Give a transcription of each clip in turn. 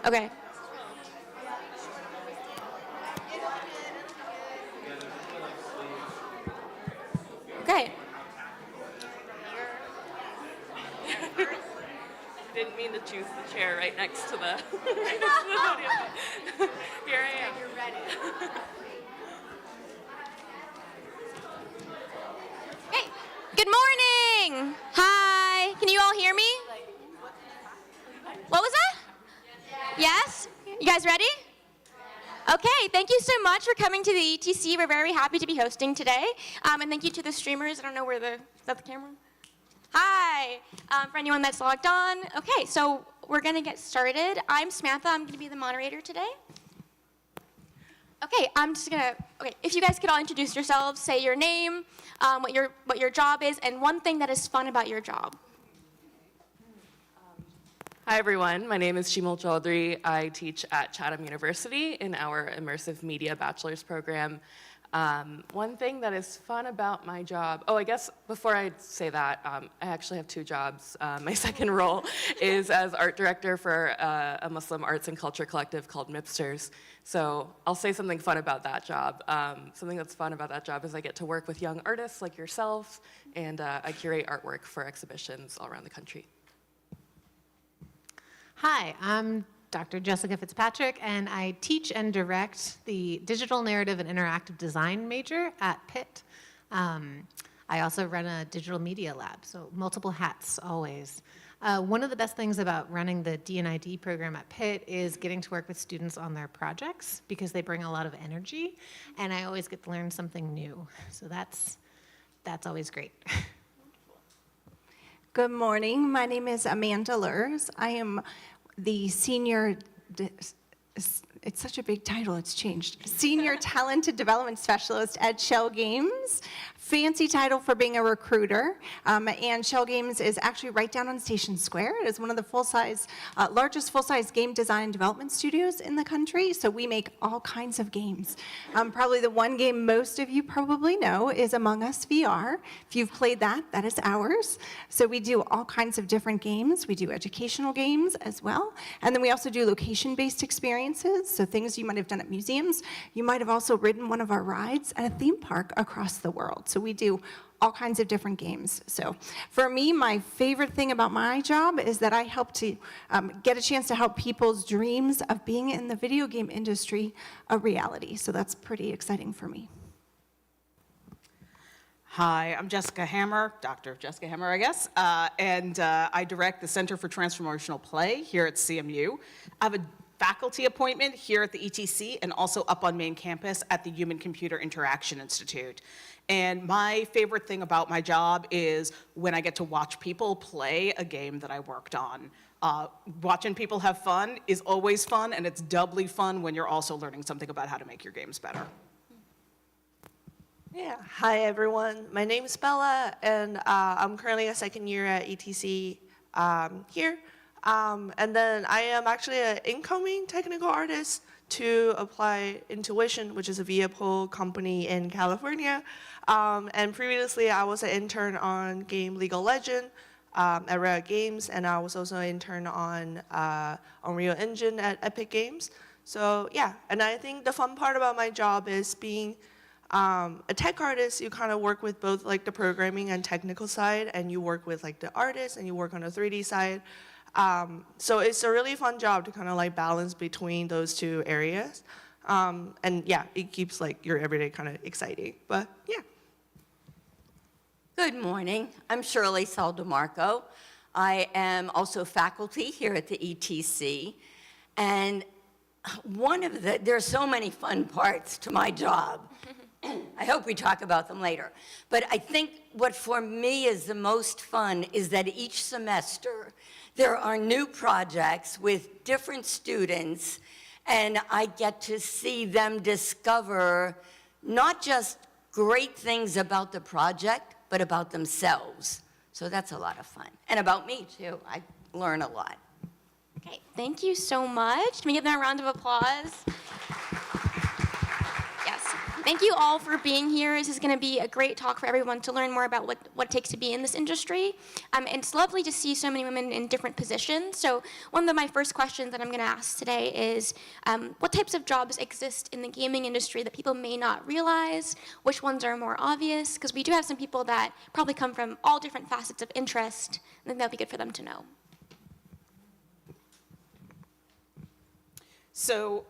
Okay. Okay. Didn't mean to choose the chair right next to the, right next to the podium. Here I am. You're ready. Hey, good morning. Hi. Can you all hear me? What was that? Yes? You guys ready? Okay, thank you so much for coming to the ETC. We're very happy to be hosting today. And thank you to the streamers. I don't know is that the camera? Hi, for anyone that's logged on. Okay, so we're gonna get started. I'm Samantha, I'm gonna be the moderator today. Okay, if you guys could all introduce yourselves, say your name, what your job is, and one thing that is fun about your job. Hi everyone, my name is Shimol Chaudhry. I teach at Chatham University in our Immersive Media Bachelor's program. One thing that is fun about my job, I guess before I say that, I actually have two jobs. My second role is as art director for a Muslim arts and culture collective called Mipsters. So I'll say something fun about that job. Something that's fun about that job is I get to work with young artists like yourself, and I curate artwork for exhibitions all around the country. Hi, I'm Dr. Jessica Fitzpatrick, and I teach and direct the Digital Narrative and Interactive Design major at Pitt. I also run a digital media lab, so multiple hats always. One of the best things about running the D&ID program at Pitt is getting to work with students on their projects because they bring a lot of energy, and I always get to learn something new. So that's always great. Good morning. My name is Amanda Lurs. I am the senior, it's such a big title, it's changed. Senior Talented Development Specialist at Shell Games. Fancy title for being a recruiter. And Shell Games is actually right down on Station Square. It is one of the largest full-size game design and development studios in the country. So we make all kinds of games. Probably the one game most of you probably know is Among Us VR. If you've played that, that is ours. So we do all kinds of different games. We do educational games as well. And then we also do location-based experiences. So things you might have done at museums. You might have also ridden one of our rides at a theme park across the world. So we do all kinds of different games. So for me, my favorite thing about my job is that I help to get a chance to help people's dreams of being in the video game industry a reality. So that's pretty exciting for me. Hi, I'm Jessica Hammer, Dr. Jessica Hammer, I guess, and I direct the Center for Transformational Play here at CMU. I have a faculty appointment here at the ETC and also up on main campus at the Human-Computer Interaction Institute. And my favorite thing about my job is when I get to watch people play a game that I worked on. Watching people have fun is always fun, and it's doubly fun when you're also learning something about how to make your games better. Yeah, hi everyone. My name is Bella, and I'm currently a second year at ETC here. And then I am actually an incoming technical artist to Apply Intuition, which is a vehicle company in California. And previously, I was an intern on game League of Legends at Riot Games, and I was also an intern on Unreal Engine at Epic Games. So yeah, and I think the fun part about my job is being a tech artist. You kind of work with both like the programming and technical side, and you work with like the artist, and you work on the 3D side. So it's a really fun job to kind of like balance between those two areas. And yeah, it keeps like your everyday kind of exciting, but yeah. Good morning. I'm Shirley Saldamarco. I am also faculty here at the ETC. And there are so many fun parts to my job. I hope we talk about them later. But I think what for me is the most fun is that each semester there are new projects with different students, and I get to see them discover not just great things about the project, but about themselves. So that's a lot of fun. And about me, too. I learn a lot. Okay, thank you so much. Can we give them a round of applause? Yes. Thank you all for being here. This is going to be a great talk for everyone to learn more about what it takes to be in this industry. And it's lovely to see so many women in different positions. So one of my first questions that I'm going to ask today is, what types of jobs exist in the gaming industry that people may not realize? Which ones are more obvious? Because we do have some people that probably come from all different facets of interest. I think that would be good for them to know. So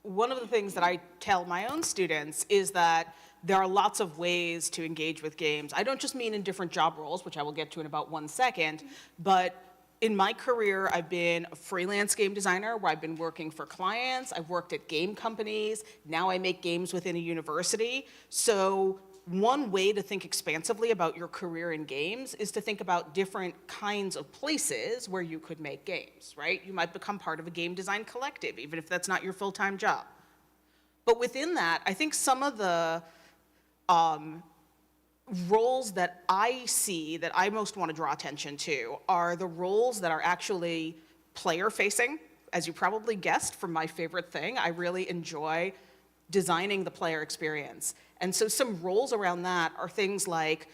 one of the things that I tell my own students is that there are lots of ways to engage with games. I don't just mean in different job roles, which I will get to in about 1 second, but in my career, I've been a freelance game designer where I've been working for clients. I've worked at game companies. Now I make games within a university. So one way to think expansively about your career in games is to think about different kinds of places where you could make games, right? You might become part of a game design collective, even if that's not your full-time job. But within that, I think some of the roles that I see that I most want to draw attention to are the roles that are actually player-facing. As you probably guessed from my favorite thing, I really enjoy designing the player experience. And so some roles around that are things like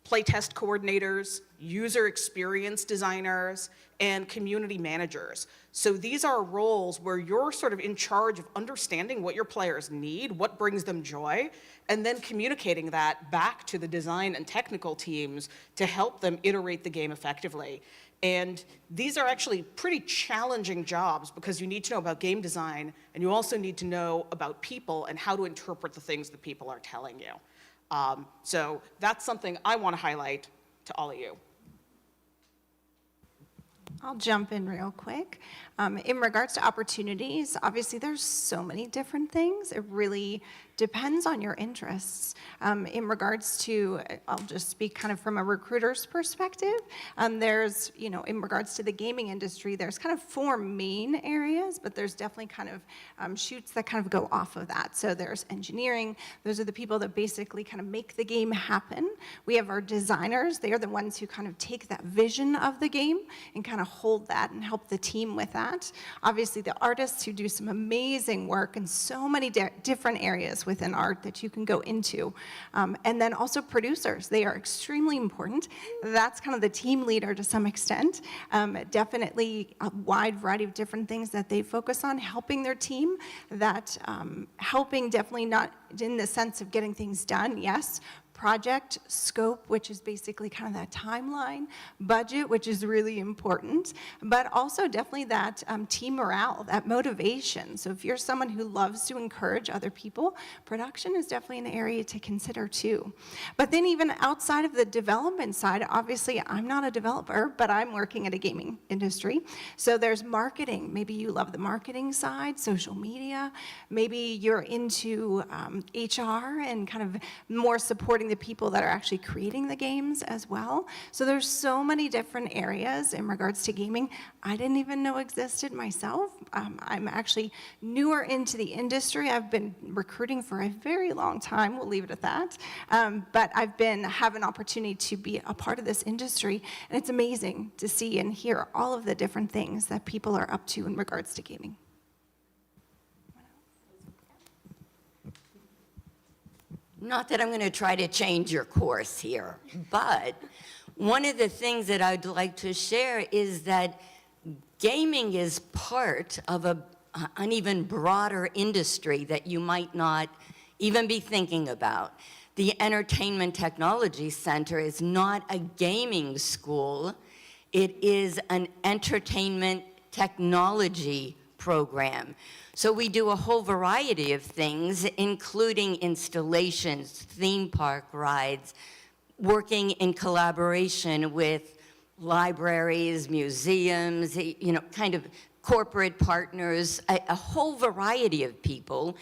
playtest coordinators, user experience designers, and community managers. So these are roles where you're sort of in charge of understanding what your players need, what brings them joy, and then communicating that back to the design and technical teams to help them iterate the game effectively. And these are actually pretty challenging jobs because you need to know about game design and you also need to know about people and how to interpret the things that people are telling you. So that's something I want to highlight to all of you. I'll jump in real quick. In regards to opportunities, obviously there's so many different things. It really depends on your interests. In regards to, I'll just speak kind of from a recruiter's perspective, there's, in regards to the gaming industry, there's kind of 4 main areas, but there's definitely kind of shoots that kind of go off of that. So there's engineering. Those are the people that basically kind of make the game happen. We have our designers. They are the ones who kind of take that vision of the game and kind of hold that and help the team with that. Obviously, the artists who do some amazing work in so many different areas within art that you can go into. And then also producers. They are extremely important. That's kind of the team leader to some extent. Definitely a wide variety of different things that they focus on, helping their team, that helping definitely not in the sense of getting things done, yes, project scope, which is basically kind of that timeline, budget, which is really important, but also definitely that team morale, that motivation. So if you're someone who loves to encourage other people, production is definitely an area to consider too. But then even outside of the development side, obviously I'm not a developer, but I'm working at a gaming industry. So there's marketing. Maybe you love the marketing side, social media. Maybe you're into HR and kind of more supporting the people that are actually creating the games as well. So there's so many different areas in regards to gaming I didn't even know existed myself. I'm actually newer into the industry. I've been recruiting for a very long time. We'll leave it at that. But I've have an opportunity to be a part of this industry, and it's amazing to see and hear all of the different things that people are up to in regards to gaming. Not that I'm going to try to change your course here, but one of the things that I'd like to share is that gaming is part of an even broader industry that you might not even be thinking about. The Entertainment Technology Center is not a gaming school. It is an entertainment technology program. So we do a whole variety of things, including installations, theme park rides, working in collaboration with libraries, museums, kind of corporate partners, a whole variety of people.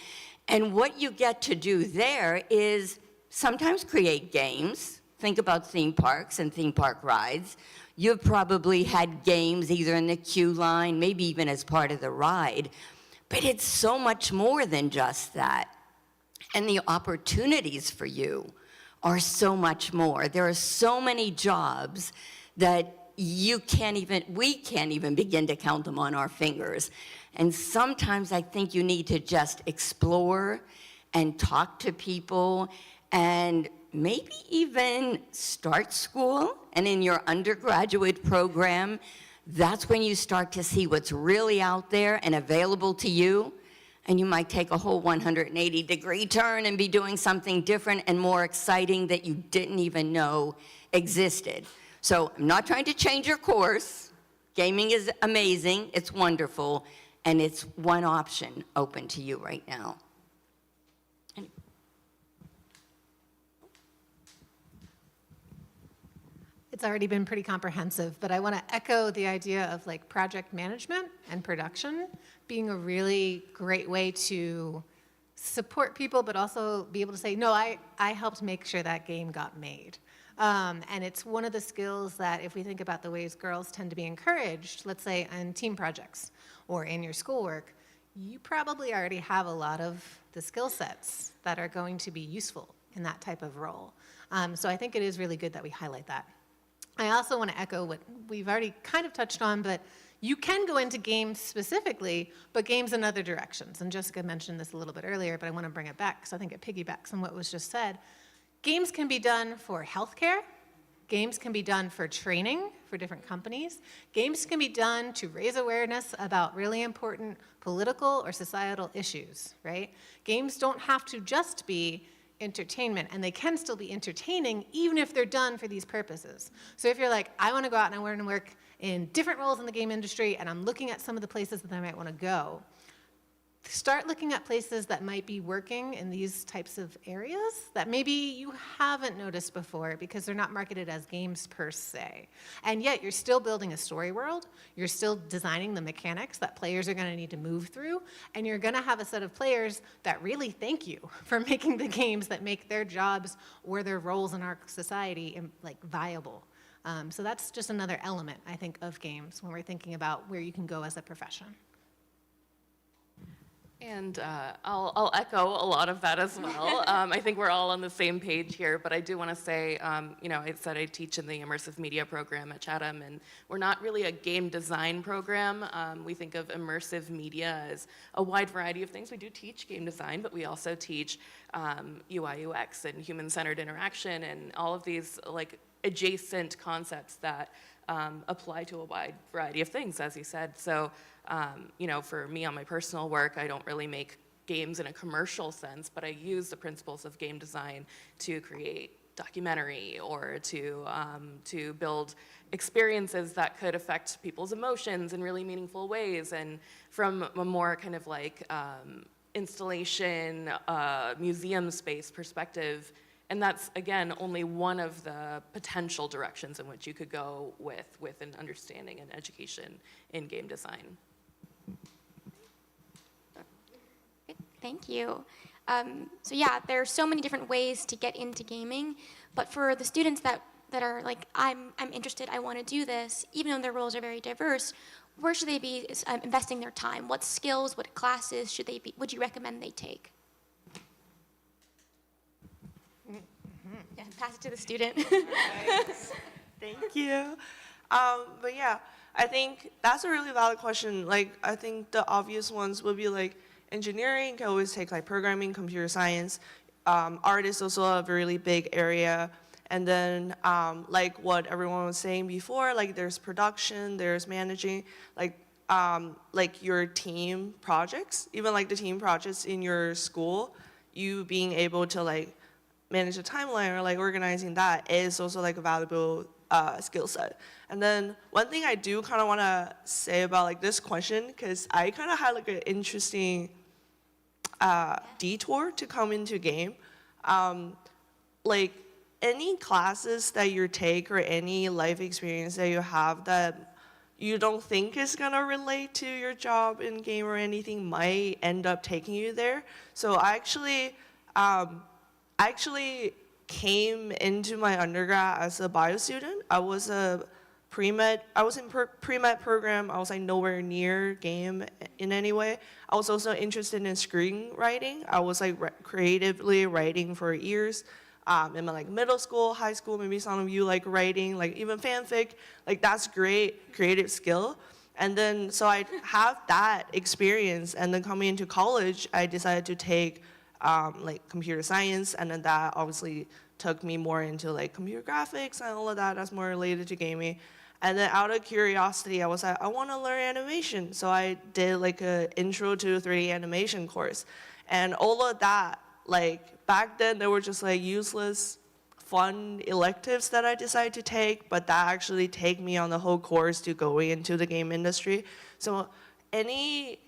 And what you get to do there is sometimes create games. Think about theme parks and theme park rides. You've probably had games either in the queue line, maybe even as part of the ride. But it's so much more than just that. And the opportunities for you are so much more. There are so many jobs that we can't even begin to count them on our fingers. And sometimes I think you need to just explore and talk to people and maybe even start school. And in your undergraduate program, that's when you start to see what's really out there and available to you. And you might take a whole 180-degree turn and be doing something different and more exciting that you didn't even know existed. So I'm not trying to change your course. Gaming is amazing, it's wonderful, and it's one option open to you right now. It's already been pretty comprehensive, but I want to echo the idea of like project management and production being a really great way to support people, but also be able to say, no, I helped make sure that game got made. And it's one of the skills that if we think about the ways girls tend to be encouraged, let's say in team projects or in your schoolwork, you probably already have a lot of the skill sets that are going to be useful in that type of role. So I think it is really good that we highlight that. I also want to echo what we've already kind of touched on, but you can go into games specifically, but games in other directions. And Jessica mentioned this a little bit earlier, but I want to bring it back because I think it piggybacks on what was just said. Games can be done for healthcare. Games can be done for training for different companies. Games can be done to raise awareness about really important political or societal issues, right? Games don't have to just be entertainment, and they can still be entertaining even if they're done for these purposes. So if you're like, I want to go out and I want to work in different roles in the game industry, and I'm looking at some of the places that I might want to go, start looking at places that might be working in these types of areas that maybe you haven't noticed before because they're not marketed as games per se. And yet you're still building a story world, you're still designing the mechanics that players are going to need to move through, and you're going to have a set of players that really thank you for making the games that make their jobs or their roles in our society like viable. So that's just another element, I think, of games when we're thinking about where you can go as a profession. And I'll echo a lot of that as well. I think we're all on the same page here, but I do want to say, I said I teach in the immersive media program at Chatham, and we're not really a game design program. We think of immersive media as a wide variety of things. We do teach game design, but we also teach UI, UX, and human-centered interaction, and all of these like adjacent concepts that apply to a wide variety of things, as you said. So, for me on my personal work, I don't really make games in a commercial sense, but I use the principles of game design to create documentary or to build experiences that could affect people's emotions in really meaningful ways. And from a more kind of like installation, museum space perspective, and that's, again, only one of the potential directions in which you could go with an understanding and education in game design. Thank you. So yeah, there are so many different ways to get into gaming, but for the students that are like, I'm interested, I want to do this, even though their roles are very diverse, where should they be investing their time? What skills, what classes would you recommend they take? Yeah, pass it to the student. Thank you. But yeah, I think that's a really valid question. Like, I think the obvious ones would be like engineering can always take like programming, computer science. Art is also a really big area. And then like what everyone was saying before, like there's production, there's managing, like your team projects, even like the team projects in your school, you being able to like manage a timeline or like organizing that is also like a valuable skill set. And then one thing I do kind of want to say about like this question, because I kind of had like an interesting detour to come into game. Like any classes that you take or any life experience that you have that you don't think is gonna relate to your job in game or anything might end up taking you there. So I actually came into my undergrad as a bio student. I was in pre-med program. I was like nowhere near game in any way. I was also interested in screenwriting. I was like creatively writing for years. In my like middle school, high school, maybe some of you like writing, like even fanfic, like that's great creative skill. And then, so I have that experience, and then coming into college, I decided to take like computer science, and then that obviously took me more into like computer graphics and all of that that's more related to gaming. And then out of curiosity, I was like, I want to learn animation. So I did like an intro to 3D animation course. And all of that, like back then, they were just like useless, fun electives that I decided to take, but that actually take me on the whole course to going into the game industry. So any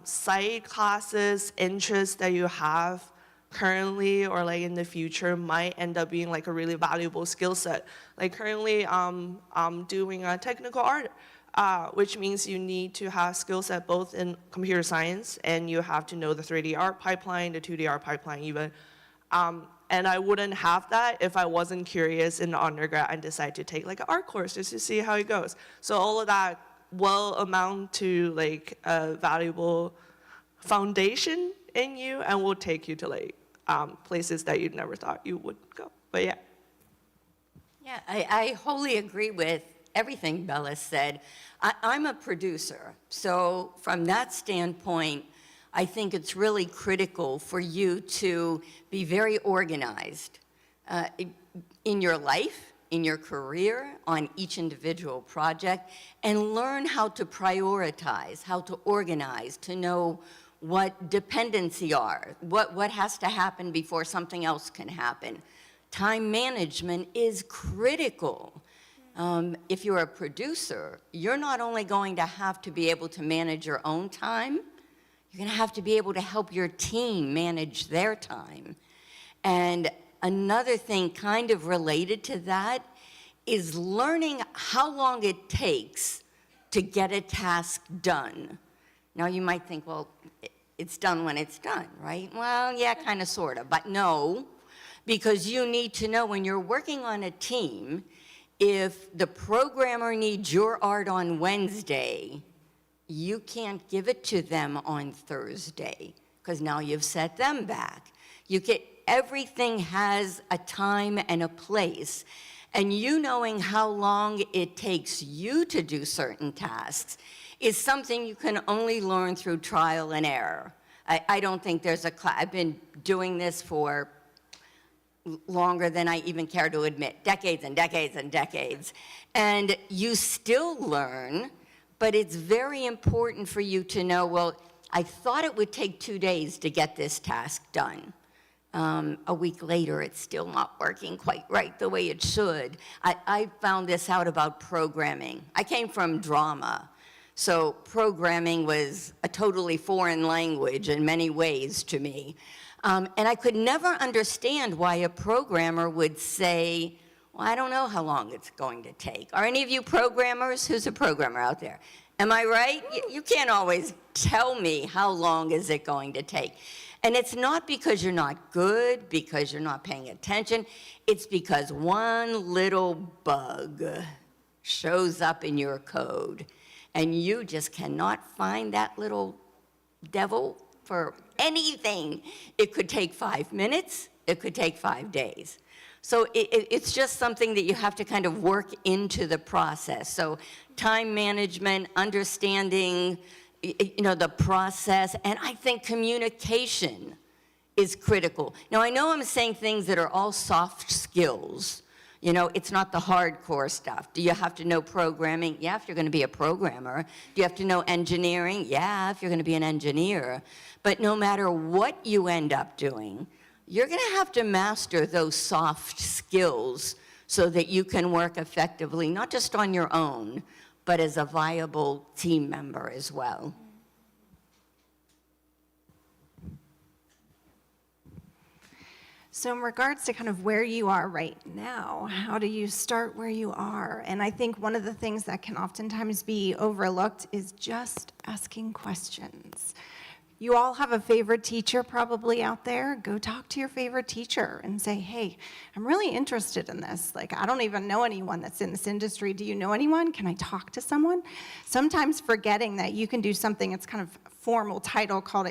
side classes, interests that you have currently or like in the future might end up being like a really valuable skill set. Like currently, I'm doing a technical art, which means you need to have skill set both in computer science and you have to know the 3D art pipeline, the 2D art pipeline even. And I wouldn't have that if I wasn't curious in the undergrad and decided to take like an art course just to see how it goes. So all of that will amount to like a valuable foundation in you and will take you to like places that you never thought you would go. But yeah. Yeah, I wholly agree with everything Bella said. I'm a producer, so from that standpoint, I think it's really critical for you to be very organized in your life, in your career, on each individual project, and learn how to prioritize, how to organize, to know what dependency are, what has to happen before something else can happen. Time management is critical. If you're a producer, you're not only going to have to be able to manage your own time, you're going to have to be able to help your team manage their time. And another thing kind of related to that is learning how long it takes to get a task done. Now you might think, well, it's done when it's done, right? Well, yeah, kind of, sort of, but no, because you need to know when you're working on a team, if the programmer needs your art on Wednesday, you can't give it to them on Thursday, because now you've set them back. Everything has a time and a place, and you knowing how long it takes you to do certain tasks is something you can only learn through trial and error. I don't think there's a class. I've been doing this for longer than I even care to admit, decades and decades and decades. And you still learn, but it's very important for you to know, well, I thought it would take 2 days to get this task done. A week later, it's still not working quite right the way it should. I found this out about programming. I came from drama, so programming was a totally foreign language in many ways to me. And I could never understand why a programmer would say, well, I don't know how long it's going to take. Are any of you programmers? Who's a programmer out there? Am I right? You can't always tell me how long is it going to take. And it's not because you're not good, because you're not paying attention. It's because one little bug shows up in your code, and you just cannot find that little devil for anything. It could take 5 minutes. It could take 5 days. So it's just something that you have to kind of work into the process. So time management, understanding, the process, and I think communication is critical. Now, I know I'm saying things that are all soft skills. It's not the hardcore stuff. Do you have to know programming? Yeah, if you're going to be a programmer. Do you have to know engineering? Yeah, if you're going to be an engineer. But no matter what you end up doing, you're going to have to master those soft skills so that you can work effectively, not just on your own, but as a viable team member as well. So in regards to kind of where you are right now, how do you start where you are? And I think one of the things that can oftentimes be overlooked is just asking questions. You all have a favorite teacher probably out there. Go talk to your favorite teacher and say, hey, I'm really interested in this. Like, I don't even know anyone that's in this industry. Do you know anyone? Can I talk to someone? Sometimes forgetting that you can do something, it's kind of formal title called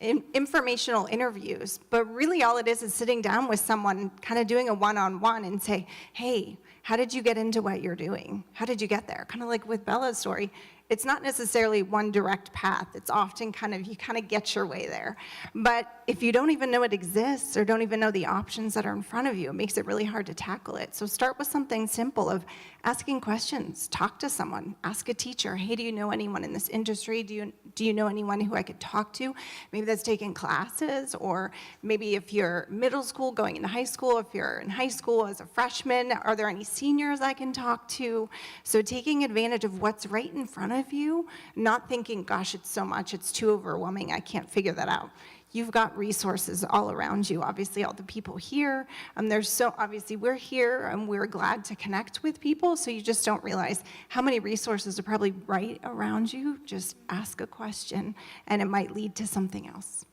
informational interviews. But really all it is sitting down with someone, kind of doing a one-on-one and say, hey, how did you get into what you're doing? How did you get there? Kind of like with Bella's story. it's not necessarily one direct path. It's often you kind of get your way there. But if you don't even know it exists or don't even know the options that are in front of you, it makes it really hard to tackle it. So start with something simple of asking questions. Talk to someone. Ask a teacher, hey, do you know anyone in this industry? Do you know anyone who I could talk to? Maybe that's taking classes, or maybe if you're middle school going into high school, if you're in high school as a freshman, are there any seniors I can talk to? So taking advantage of what's right in front of you, not thinking, gosh, it's so much, it's too overwhelming, I can't figure that out. You've got resources all around you. Obviously, all the people here, obviously we're here and we're glad to connect with people, so you just don't realize how many resources are probably right around you. Just ask a question and it might lead to something else.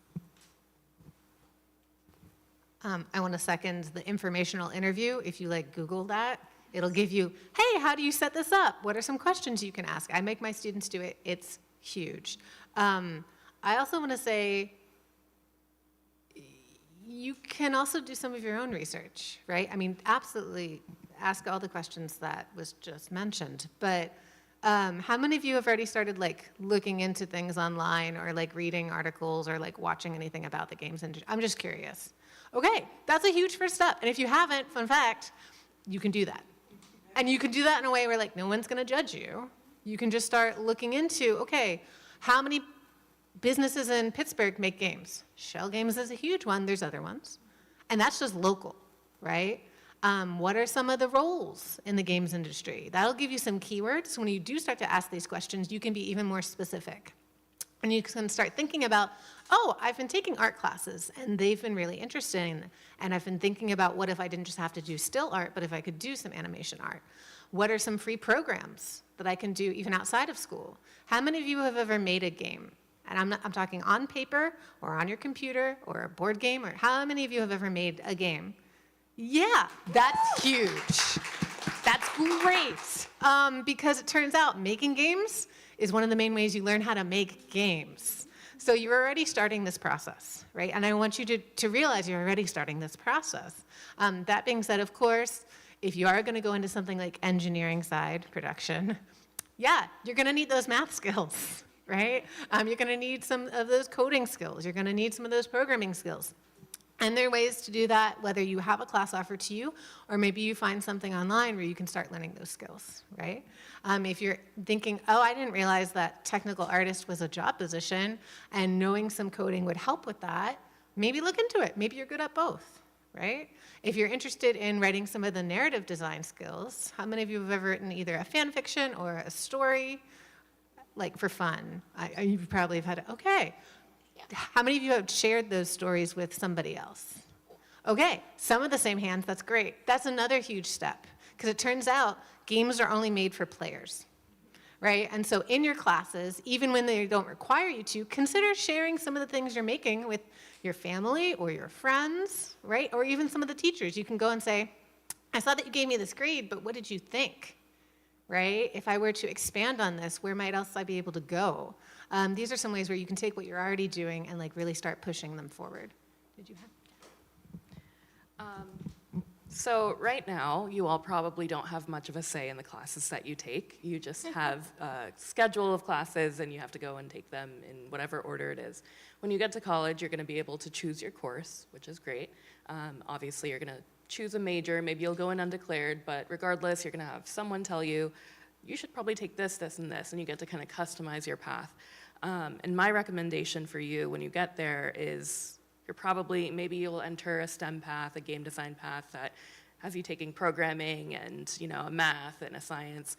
I want to second the informational interview. If you Google that, it'll give you, hey, how do you set this up? What are some questions you can ask? I make my students do it. It's huge. I also want to say, you can also do some of your own research, right? I mean, absolutely ask all the questions that was just mentioned. But how many of you have already started looking into things online, or reading articles, or watching anything about the games industry? I'm just curious. Okay, that's a huge first step. And if you haven't, fun fact, you can do that. And you can do that in a way where no one's gonna judge you. You can just start looking into, okay, how many businesses in Pittsburgh make games? Shell Games is a huge one, there's other ones. And that's just local, right? What are some of the roles in the games industry? That'll give you some keywords. So when you do start to ask these questions, you can be even more specific. And you can start thinking about, oh, I've been taking art classes and they've been really interesting. And I've been thinking about, what if I didn't just have to do still art, but if I could do some animation art? What are some free programs that I can do even outside of school? How many of you have ever made a game? And I'm talking on paper or on your computer or a board game, or how many of you have ever made a game? Yeah, that's huge. That's great. Because it turns out making games is one of the main ways you learn how to make games. So you're already starting this process, right? And I want you to realize you're already starting this process. That being said, of course, if you are going to go into something like engineering side production, yeah, you're going to need those math skills, right? You're going to need some of those coding skills. You're going to need some of those programming skills. And there are ways to do that, whether you have a class offered to you, or maybe you find something online where you can start learning those skills, right? If you're thinking, oh, I didn't realize that technical artist was a job position, and knowing some coding would help with that, maybe look into it. Maybe you're good at both, right? If you're interested in writing some of the narrative design skills, how many of you have ever written either a fan fiction or a story, for fun? You probably have had, okay. How many of you have shared those stories with somebody else? Okay, some of the same hands, that's great. That's another huge step, because it turns out games are only made for players, right? And so in your classes, even when they don't require you to, consider sharing some of the things you're making with your family or your friends, right? Or even some of the teachers. You can go and say, I saw that you gave me this grade, but what did you think, right? If I were to expand on this, where might else I be able to go? These are some ways where you can take what you're already doing and really start pushing them forward. Did you have? So right now, you all probably don't have much of a say in the classes that you take. You just have a schedule of classes, and you have to go and take them in whatever order it is. When you get to college, you're going to be able to choose your course, which is great. Obviously, you're going to choose a major. Maybe you'll go in undeclared, but regardless, you're going to have someone tell you, you should probably take this, this, and this, and you get to kind of customize your path. And my recommendation for you when you get there is maybe you'll enter a STEM path, a game design path that has you taking programming and, a math and a science.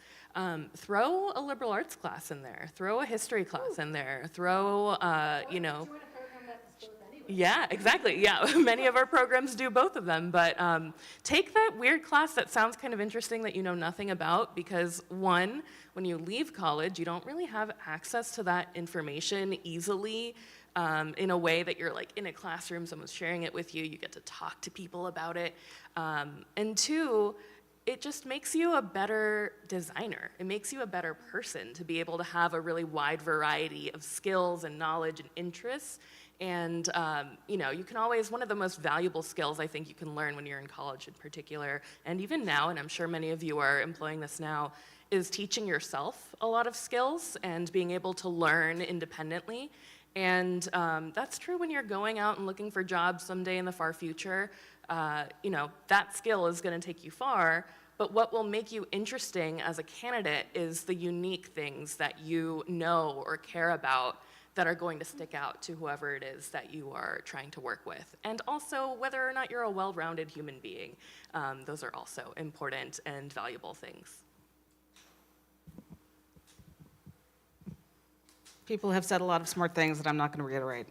Throw a liberal arts class in there. Throw a history class in there. Throw, Yeah, exactly. Yeah, many of our programs do both of them. But take that weird class that sounds kind of interesting that you know nothing about, because one, when you leave college, you don't really have access to that information easily in a way that you're in a classroom, someone's sharing it with you, you get to talk to people about it. And two, it just makes you a better designer. It makes you a better person to be able to have a really wide variety of skills and knowledge and interests. And you know, you can always, one of the most valuable skills I think you can learn when you're in college in particular, and even now, and I'm sure many of you are employing this now, is teaching yourself a lot of skills and being able to learn independently. And that's true when you're going out and looking for jobs someday in the far future. You know, that skill is going to take you far, but what will make you interesting as a candidate is the unique things that you know or care about that are going to stick out to whoever it is that you are trying to work with. And also whether or not you're a well-rounded human being. Those are also important and valuable things. People have said a lot of smart things that I'm not going to reiterate.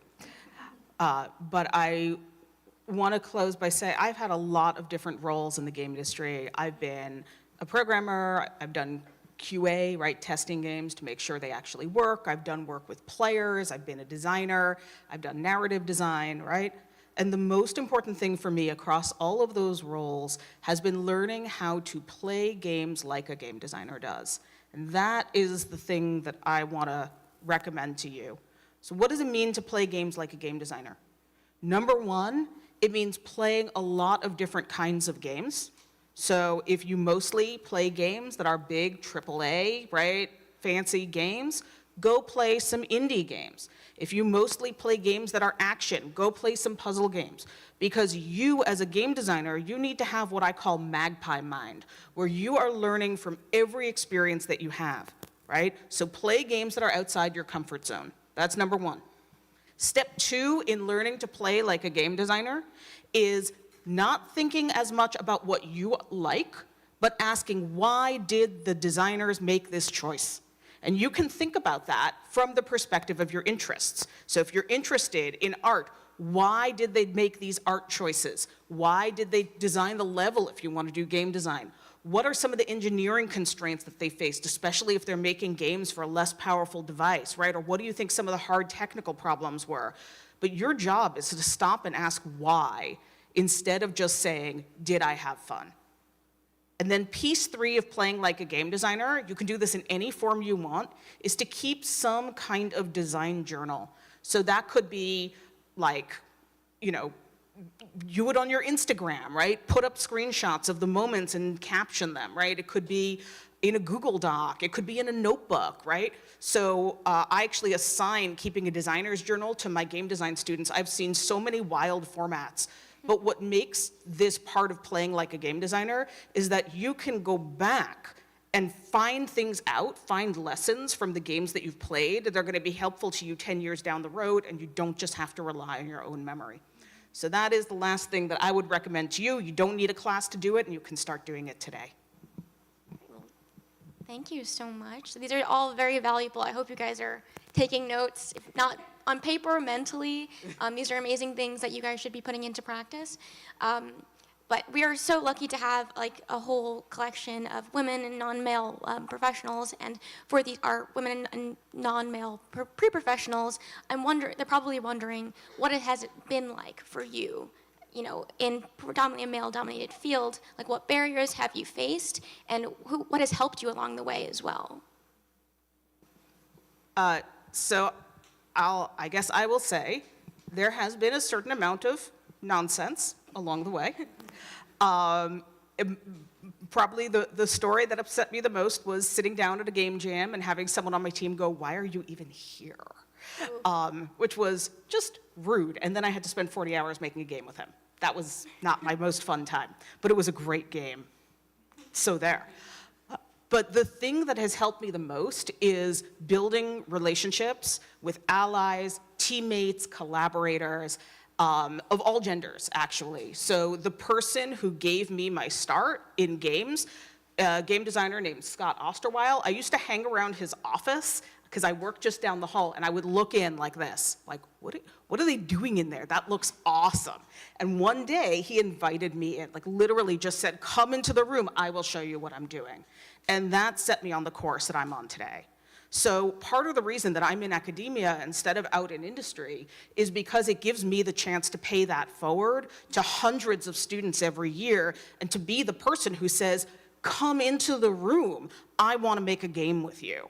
But I want to close by saying I've had a lot of different roles in the game industry. I've been a programmer, I've done QA, right, testing games to make sure they actually work. I've done work with players, I've been a designer, I've done narrative design, right? And the most important thing for me across all of those roles has been learning how to play games like a game designer does. And that is the thing that I want to recommend to you. So what does it mean to play games like a game designer? Number one, it means playing a lot of different kinds of games. So if you mostly play games that are big AAA, right, fancy games, go play some indie games. If you mostly play games that are action, go play some puzzle games. Because you, as a game designer, you need to have what I call magpie mind, where you are learning from every experience that you have, right? So play games that are outside your comfort zone. That's number one. Step two in learning to play like a game designer is not thinking as much about what you like, but asking, why did the designers make this choice? And you can think about that from the perspective of your interests. So if you're interested in art, why did they make these art choices? Why did they design the level if you want to do game design? What are some of the engineering constraints that they faced, especially if they're making games for a less powerful device, right? Or what do you think some of the hard technical problems were? But your job is to stop and ask why, instead of just saying, did I have fun? And then piece three of playing like a game designer, you can do this in any form you want, is to keep some kind of design journal. So that could be like, you know, do it on your Instagram, right? Put up screenshots of the moments and caption them, right? It could be in a Google Doc. It could be in a notebook, right? So I actually assign keeping a designer's journal to my game design students. I've seen so many wild formats. But what makes this part of playing like a game designer is that you can go back and find things out, find lessons from the games that you've played. They're going to be helpful to you 10 years down the road, and you don't just have to rely on your own memory. So that is the last thing that I would recommend to you. You don't need a class to do it, and you can start doing it today. Thank you so much. These are all very valuable. I hope you guys are taking notes, if not on paper, mentally. These are amazing things that you guys should be putting into practice. But we are so lucky to have like a whole collection of women and non-male professionals, and for our women and non-male pre-professionals, they're probably wondering what it has been like for you, you know, in predominantly a male-dominated field. Like, what barriers have you faced, and what has helped you along the way as well? So I guess I will say there has been a certain amount of nonsense along the way. Probably the story that upset me the most was sitting down at a game jam and having someone on my team go, "Why are you even here?" Which was just rude. And then I had to spend 40 hours making a game with him. That was not my most fun time, but it was a great game. So there. But the thing that has helped me the most is building relationships with allies, teammates, collaborators, of all genders, actually. So the person who gave me my start in games, a game designer named Scott Osterweil, I used to hang around his office because I worked just down the hall, and I would look in like this, like, what are they doing in there? That looks awesome. And one day, he invited me in, like literally just said, "Come into the room, I will show you what I'm doing." And that set me on the course that I'm on today. So part of the reason that I'm in academia instead of out in industry is because it gives me the chance to pay that forward to hundreds of students every year, and to be the person who says, come into the room. I want to make a game with you.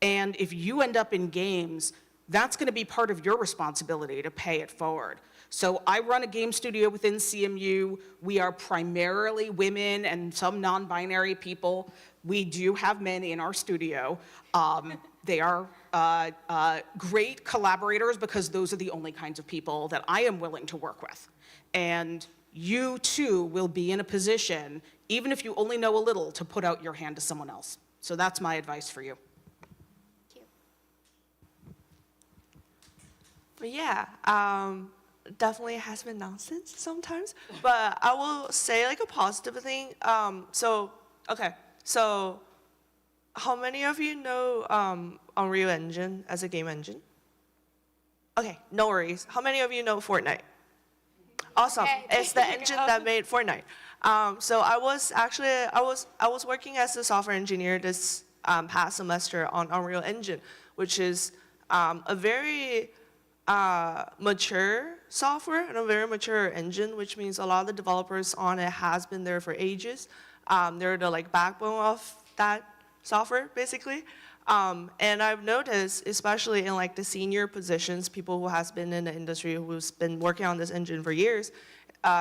And if you end up in games, that's going to be part of your responsibility to pay it forward. So I run a game studio within CMU. We are primarily women and some non-binary people. We do have men in our studio. They are great collaborators because those are the only kinds of people that I am willing to work with. And you too will be in a position, even if you only know a little, to put out your hand to someone else. So that's my advice for you. But yeah, definitely has been nonsense sometimes. But I will say like a positive thing. So how many of you know Unreal Engine as a game engine? Okay, no worries. How many of you know Fortnite? Awesome. It's the engine that made Fortnite. So I was working as a software engineer this past semester on Unreal Engine, which is a very mature software and a very mature engine, which means a lot of the developers on it has been there for ages. They're the like backbone of that software, basically. And I've noticed, especially in like the senior positions, people who has been in the industry who's been working on this engine for years,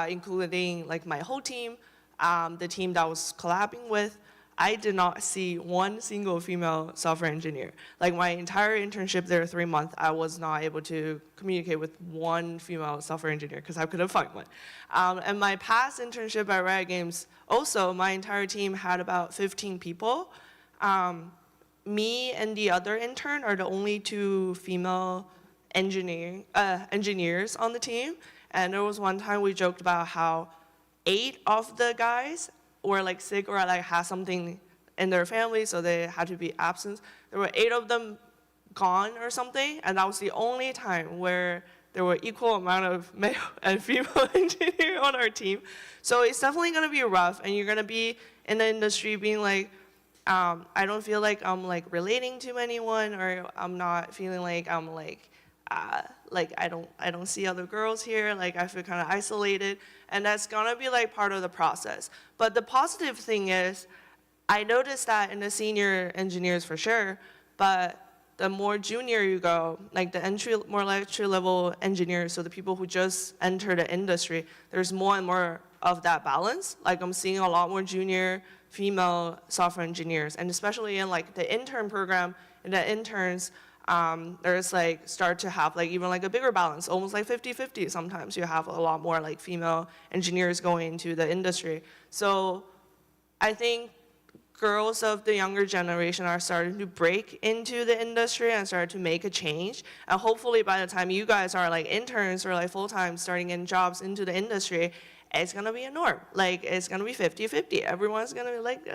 including like my whole team, the team that I was collabing with, I did not see one single female software engineer. Like my entire internship there, 3 months, I was not able to communicate with one female software engineer because I couldn't find one. And my past internship at Riot Games, also my entire team had about 15 people. Me and the other intern are the only 2 female engineers on the team. And there was one time we joked about how 8 of the guys were like sick or like had something in their family, so they had to be absent. There were 8 of them gone or something, and that was the only time where there were equal amount of male and female engineers on our team. So it's definitely gonna be rough, and you're gonna be in the industry being like, I don't feel like I'm like relating to anyone, or I'm not feeling like I'm like I don't see other girls here, like I feel kind of isolated, and that's gonna be like part of the process. But the positive thing is, I noticed that in the senior engineers for sure, but the more junior you go, like the more entry level engineers, so the people who just enter the industry, there's more and more of that balance. Like I'm seeing a lot more junior female software engineers, and especially in like the intern program, and the interns, there's like start to have like even like a bigger balance, almost like 50-50 sometimes. You have a lot more like female engineers going into the industry. So I think girls of the younger generation are starting to break into the industry and start to make a change. And hopefully by the time you guys are like interns or like full-time starting in jobs into the industry, it's gonna be a norm. Like it's gonna be 50-50. Everyone's gonna be like,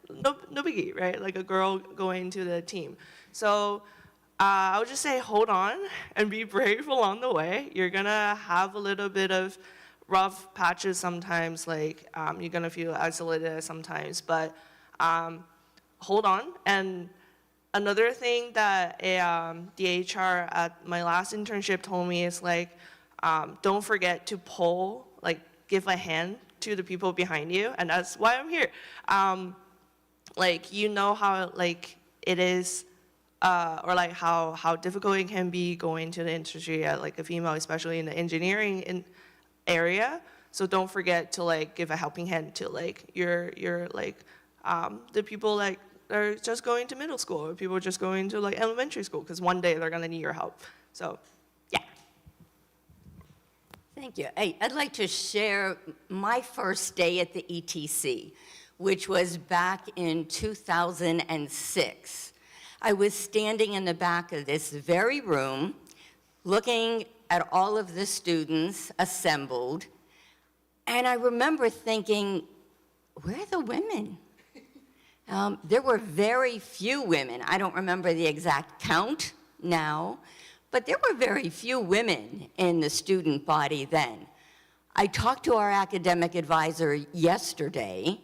no biggie, right? Like a girl going into the team. So I would just say hold on and be brave along the way. You're gonna have a little bit of rough patches sometimes, like you're gonna feel isolated sometimes, but hold on. And another thing that the HR at my last internship told me is like, don't forget to pull, like give a hand to the people behind you, and that's why I'm here. Like you know how like it is, or like how difficult it can be going to the industry as like a female, especially in the engineering area. So don't forget to like give a helping hand to like your like the people like are just going to middle school, or people just going to like elementary school, because one day they're gonna need your help. So yeah. Thank you. Hey, I'd like to share my first day at the ETC, which was back in 2006. I was standing in the back of this very room, looking at all of the students assembled, and I remember thinking, where are the women? There were very few women. I don't remember the exact count now, but there were very few women in the student body then. I talked to our academic advisor yesterday,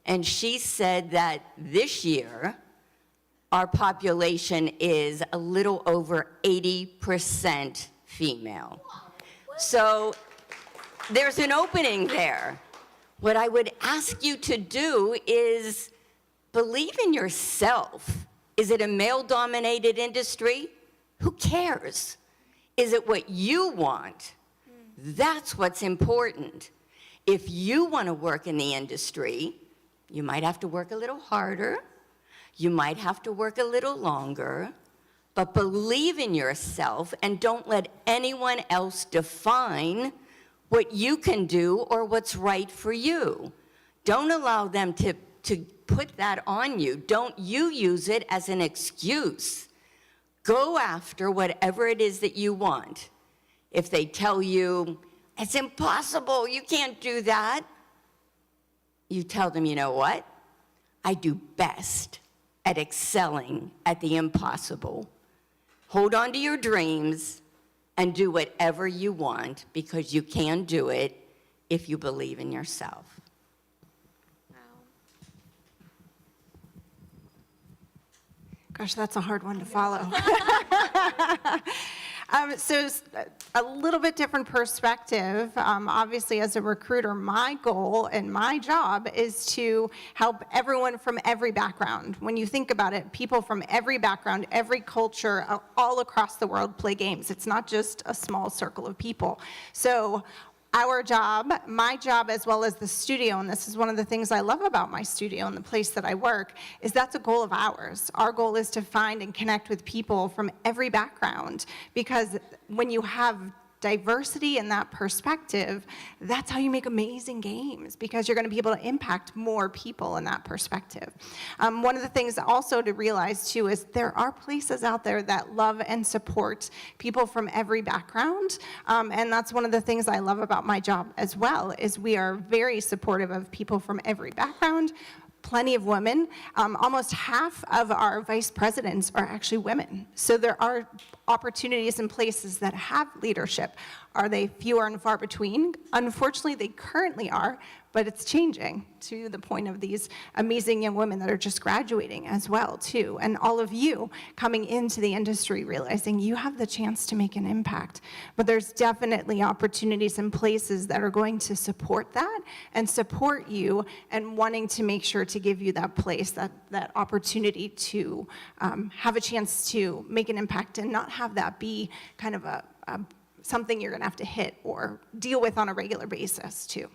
and she said that this year, our population is a little over 80% female. So there's an opening there. What I would ask you to do is believe in yourself. Is it a male-dominated industry? Who cares? Is it what you want? That's what's important. If you want to work in the industry, you might have to work a little harder. You might have to work a little longer. But believe in yourself and don't let anyone else define what you can do or what's right for you. Don't allow them to put that on you. Don't you use it as an excuse. Go after whatever it is that you want. If they tell you, it's impossible, you can't do that, you tell them, you know what? I do best at excelling at the impossible. Hold on to your dreams and do whatever you want because you can do it if you believe in yourself. Gosh, that's a hard one to follow. So a little bit different perspective. Obviously, as a recruiter, my goal and my job is to help everyone from every background. When you think about it, people from every background, every culture, all across the world play games. It's not just a small circle of people. So our job, my job, as well as the studio, and this is one of the things I love about my studio and the place that I work, is that's a goal of ours. Our goal is to find and connect with people from every background, because when you have diversity in that perspective, that's how you make amazing games, because you're going to be able to impact more people in that perspective. One of the things also to realize too is there are places out there that love and support people from every background, and that's one of the things I love about my job as well, is we are very supportive of people from every background. Plenty of women. Almost half of our vice presidents are actually women. So there are opportunities and places that have leadership. Are they fewer and far between? Unfortunately, they currently are, but it's changing to the point of these amazing young women that are just graduating as well, too. And all of you coming into the industry realizing you have the chance to make an impact. But there's definitely opportunities and places that are going to support that and support you and wanting to make sure to give you that place, that opportunity to have a chance to make an impact and not have that be kind of something you're gonna have to hit or deal with on a regular basis, too.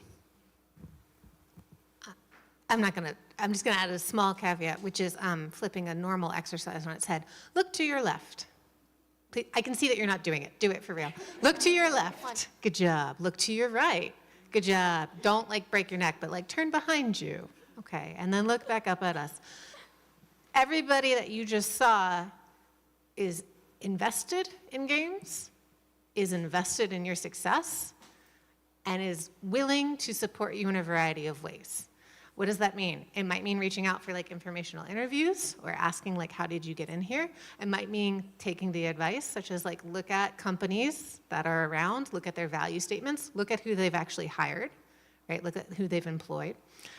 I'm just gonna add a small caveat, which is flipping a normal exercise on its head. Look to your left. I can see that you're not doing it. Do it for real. Look to your left. Good job. Look to your right. Good job. Don't break your neck, but turn behind you. Okay, and then look back up at us. Everybody that you just saw is invested in games, is invested in your success, and is willing to support you in a variety of ways. What does that mean? It might mean reaching out for informational interviews or asking how did you get in here? It might mean taking the advice, such as look at companies that are around, look at their value statements, look at who they've actually hired, right? Look at who they've employed.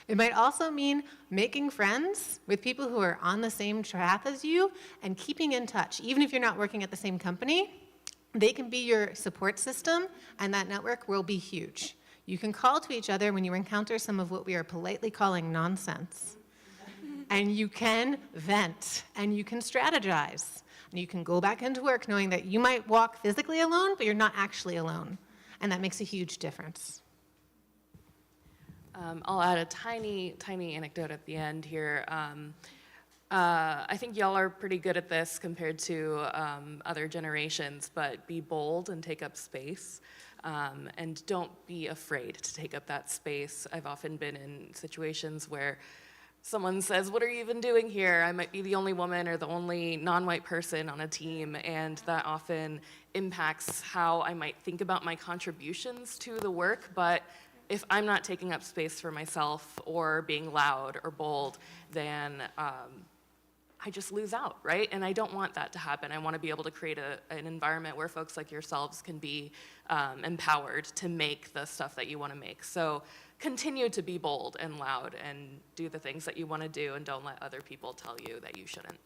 It might also mean making friends with people who are on the same path as you and keeping in touch. Even if you're not working at the same company, they can be your support system, and that network will be huge. You can call to each other when you encounter some of what we are politely calling nonsense. And you can vent, and you can strategize. And you can go back into work knowing that you might walk physically alone, but you're not actually alone. And that makes a huge difference. I'll add a tiny anecdote at the end here. I think y'all are pretty good at this compared to other generations, but be bold and take up space. And don't be afraid to take up that space. I've often been in situations where someone says, "What are you even doing here?" I might be the only woman or the only non-white person on a team, and that often impacts how I might think about my contributions to the work. But if I'm not taking up space for myself or being loud or bold, then I just lose out, right? And I don't want that to happen. I want to be able to create an environment where folks like yourselves can be empowered to make the stuff that you want to make. So continue to be bold and loud and do the things that you want to do, and don't let other people tell you that you shouldn't.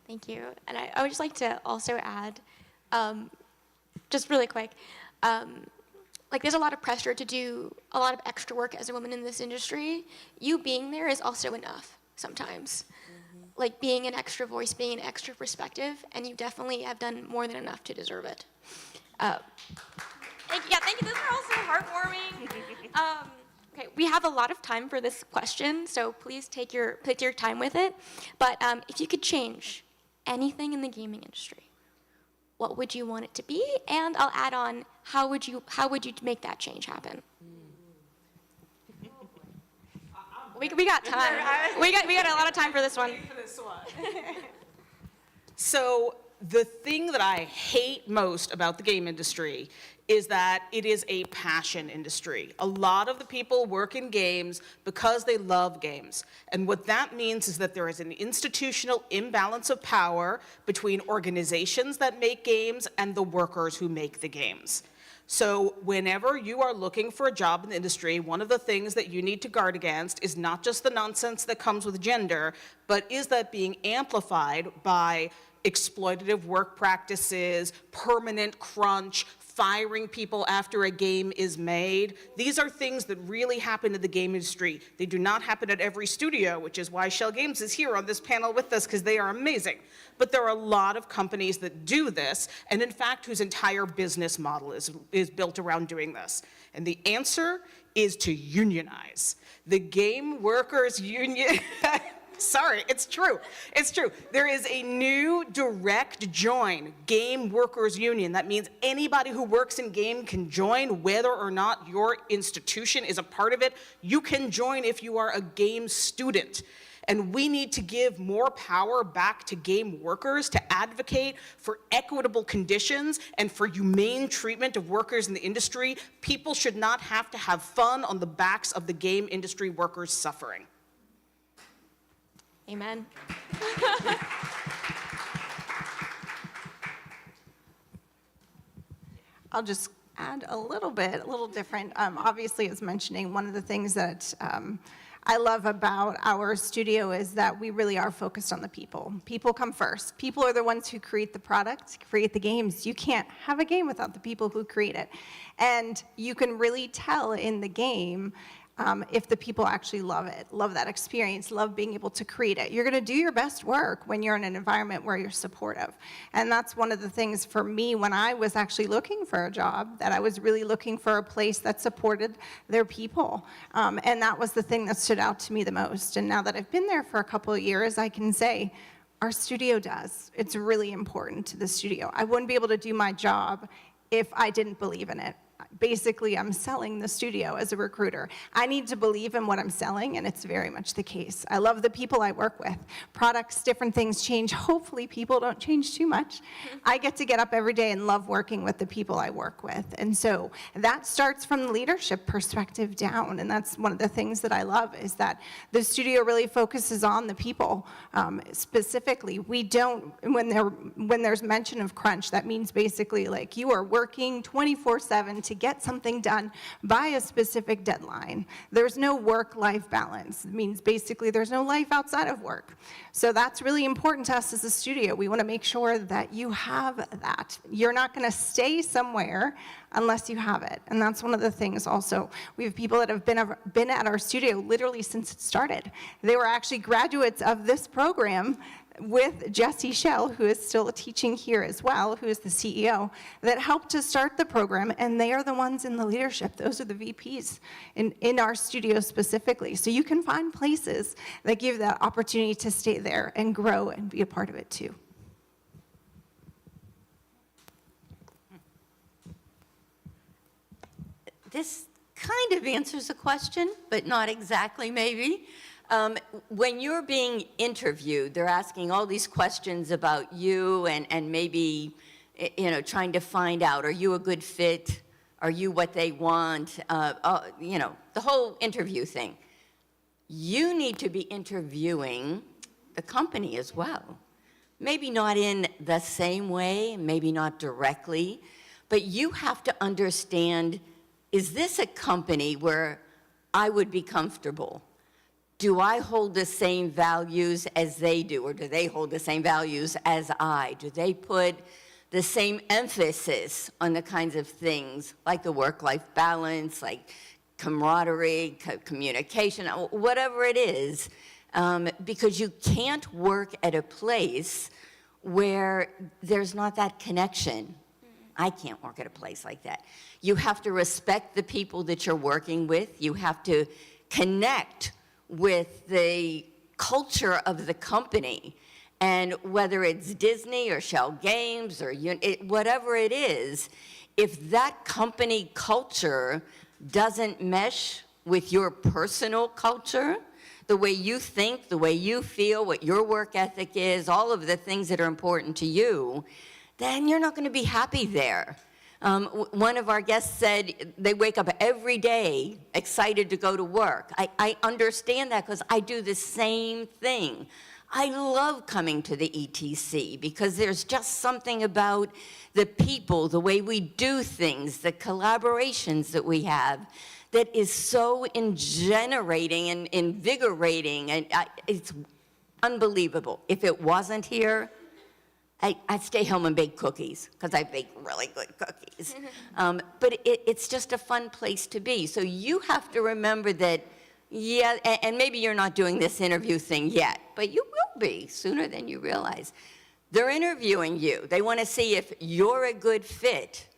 Thank you. And I would just like to also add, just really quick, like there's a lot of pressure to do a lot of extra work as a woman in this industry. You being there is also enough sometimes. Like being an extra voice, being an extra perspective, and you definitely have done more than enough to deserve it. Thank you. Those are also heartwarming. Okay, we have a lot of time for this question, so please take your time with it. But if you could change anything in the gaming industry, what would you want it to be? And I'll add on, how would you make that change happen? We got time. We got a lot of time for this one. So the thing that I hate most about the game industry is that it is a passion industry. A lot of the people work in games because they love games. And what that means is that there is an institutional imbalance of power between organizations that make games and the workers who make the games. So whenever you are looking for a job in the industry, one of the things that you need to guard against is not just the nonsense that comes with gender, but is that being amplified by exploitative work practices, permanent crunch, firing people after a game is made. These are things that really happen in the game industry. They do not happen at every studio, which is why Schell Games is here on this panel with us, because they are amazing. But there are a lot of companies that do this, and in fact, whose entire business model is built around doing this. And the answer is to unionize. The Game Workers Union, sorry, it's true. It's true. There is a new direct join Game Workers Union. That means anybody who works in game can join, whether or not your institution is a part of it. You can join if you are a game student. And we need to give more power back to game workers to advocate for equitable conditions and for humane treatment of workers in the industry. People should not have to have fun on the backs of the game industry workers suffering. Amen. I'll just add a little bit, a little different. Obviously, as mentioning, one of the things that I love about our studio is that we really are focused on the people. People come first. People are the ones who create the product, create the games. You can't have a game without the people who create it. And you can really tell in the game if the people actually love it, love that experience, love being able to create it. You're going to do your best work when you're in an environment where you're supportive. And that's one of the things for me when I was actually looking for a job, that I was really looking for a place that supported their people. And that was the thing that stood out to me the most. And now that I've been there for a couple of years, I can say, our studio does. It's really important to the studio. I wouldn't be able to do my job if I didn't believe in it. Basically, I'm selling the studio as a recruiter. I need to believe in what I'm selling, and it's very much the case. I love the people I work with. Products, different things change. Hopefully, people don't change too much. I get to get up every day and love working with the people I work with. And so that starts from the leadership perspective down, and that's one of the things that I love, is that the studio really focuses on the people. Specifically, we don't, when there's mention of crunch, that means basically like you are working 24/7 to get something done by a specific deadline. There's no work-life balance. It means basically there's no life outside of work. So that's really important to us as a studio. We want to make sure that you have that. You're not going to stay somewhere unless you have it. And that's one of the things also. We have people that have been at our studio literally since it started. They were actually graduates of this program with Jesse Schell, who is still teaching here as well, who is the CEO, that helped to start the program, and they are the ones in the leadership. Those are the VPs in our studio specifically. So you can find places that give that opportunity to stay there and grow and be a part of it too. This kind of answers the question, but not exactly maybe. When you're being interviewed, they're asking all these questions about you and maybe, trying to find out, are you a good fit? Are you what they want? The whole interview thing. You need to be interviewing the company as well. Maybe not in the same way, maybe not directly, but you have to understand, is this a company where I would be comfortable? Do I hold the same values as they do, or do they hold the same values as I? Do they put the same emphasis on the kinds of things like the work-life balance, like camaraderie, communication, whatever it is, because you can't work at a place where there's not that connection. I can't work at a place like that. You have to respect the people that you're working with. You have to connect with the culture of the company. And whether it's Disney or Shell Games or whatever it is, if that company culture doesn't mesh with your personal culture, the way you think, the way you feel, what your work ethic is, all of the things that are important to you, then you're not going to be happy there. One of our guests said they wake up every day excited to go to work. I understand that because I do the same thing. I love coming to the ETC because there's just something about the people, the way we do things, the collaborations that we have that is so invigorating and invigorating, and it's unbelievable. If it wasn't here, I'd stay home and bake cookies because I bake really good cookies. But it's just a fun place to be. So you have to remember that, yeah, and maybe you're not doing this interview thing yet, but you will be sooner than you realize. They're interviewing you. They want to see if you're a good fit,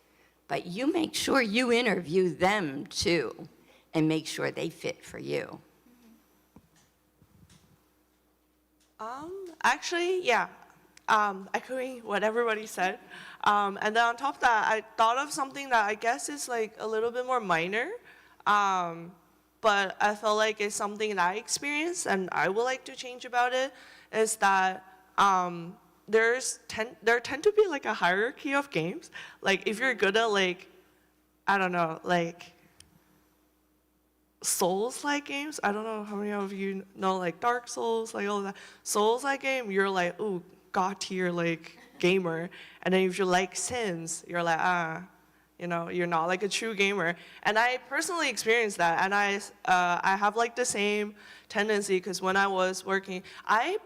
but you make sure you interview them too and make sure they fit for you. Actually, yeah. Echoing what everybody said. And then on top of that, I thought of something that I guess is like a little bit more minor, but I felt like it's something that I experienced and I would like to change about it, is that there tend to be like a hierarchy of games. Like if you're good at like, I don't know, like Souls-like games, I don't know how many of you know like Dark Souls, like all that. Souls-like game, you're like, ooh, God tier like gamer. And then if you like Sims, you're like, you know, you're not like a true gamer. And I personally experienced that, and I have like the same tendency, because when I was working, I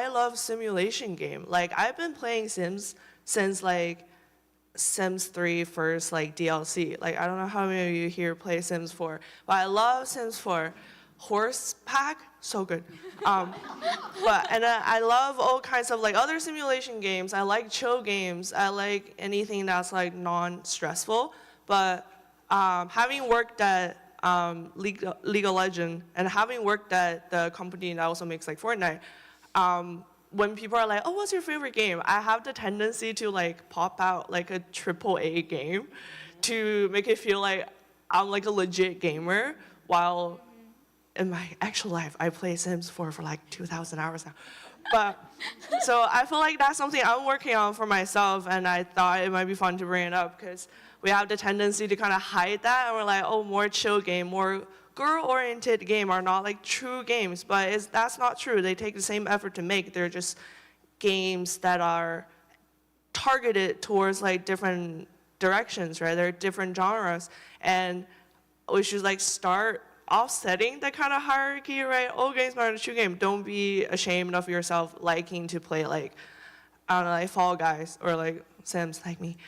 love simulation game. Like I've been playing Sims since like Sims 3 first like DLC. Like I don't know how many of you here play Sims 4, but I love Sims 4. Horse Pack, so good. And I love all kinds of like other simulation games. I like chill games. I like anything that's like non-stressful. But having worked at League of Legends and having worked at the company that also makes like Fortnite, when people are like, oh, what's your favorite game? I have the tendency to like pop out like a AAA game to make it feel like I'm like a legit gamer, while in my actual life, I play Sims 4 for like 2,000 hours now. But, so I feel like that's something I'm working on for myself, and I thought it might be fun to bring it up, because we have the tendency to kind of hide that, and we're like, oh, more chill game, more girl-oriented game are not like true games, but that's not true. They take the same effort to make. They're just games that are targeted towards like different directions, right? They're different genres, and we should like start offsetting that kind of hierarchy, right? All games are a true game. Don't be ashamed of yourself liking to play like, I don't know, like Fall Guys or like Sims like me.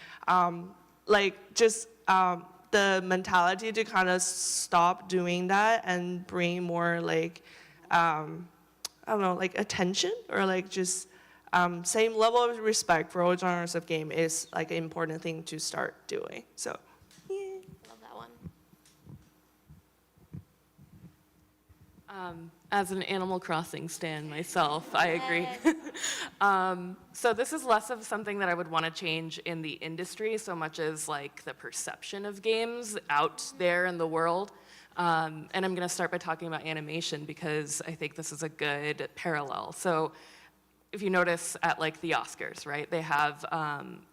The mentality to kind of stop doing that and bring more like, I don't know, like attention or like just same level of respect for all genres of game is like an important thing to start doing. So, yeah. Love that one. As an Animal Crossing stan myself, I agree. So this is less of something that I would want to change in the industry so much as like the perception of games out there in the world. And I'm going to start by talking about animation because I think this is a good parallel. So if you notice at like the Oscars, right, they have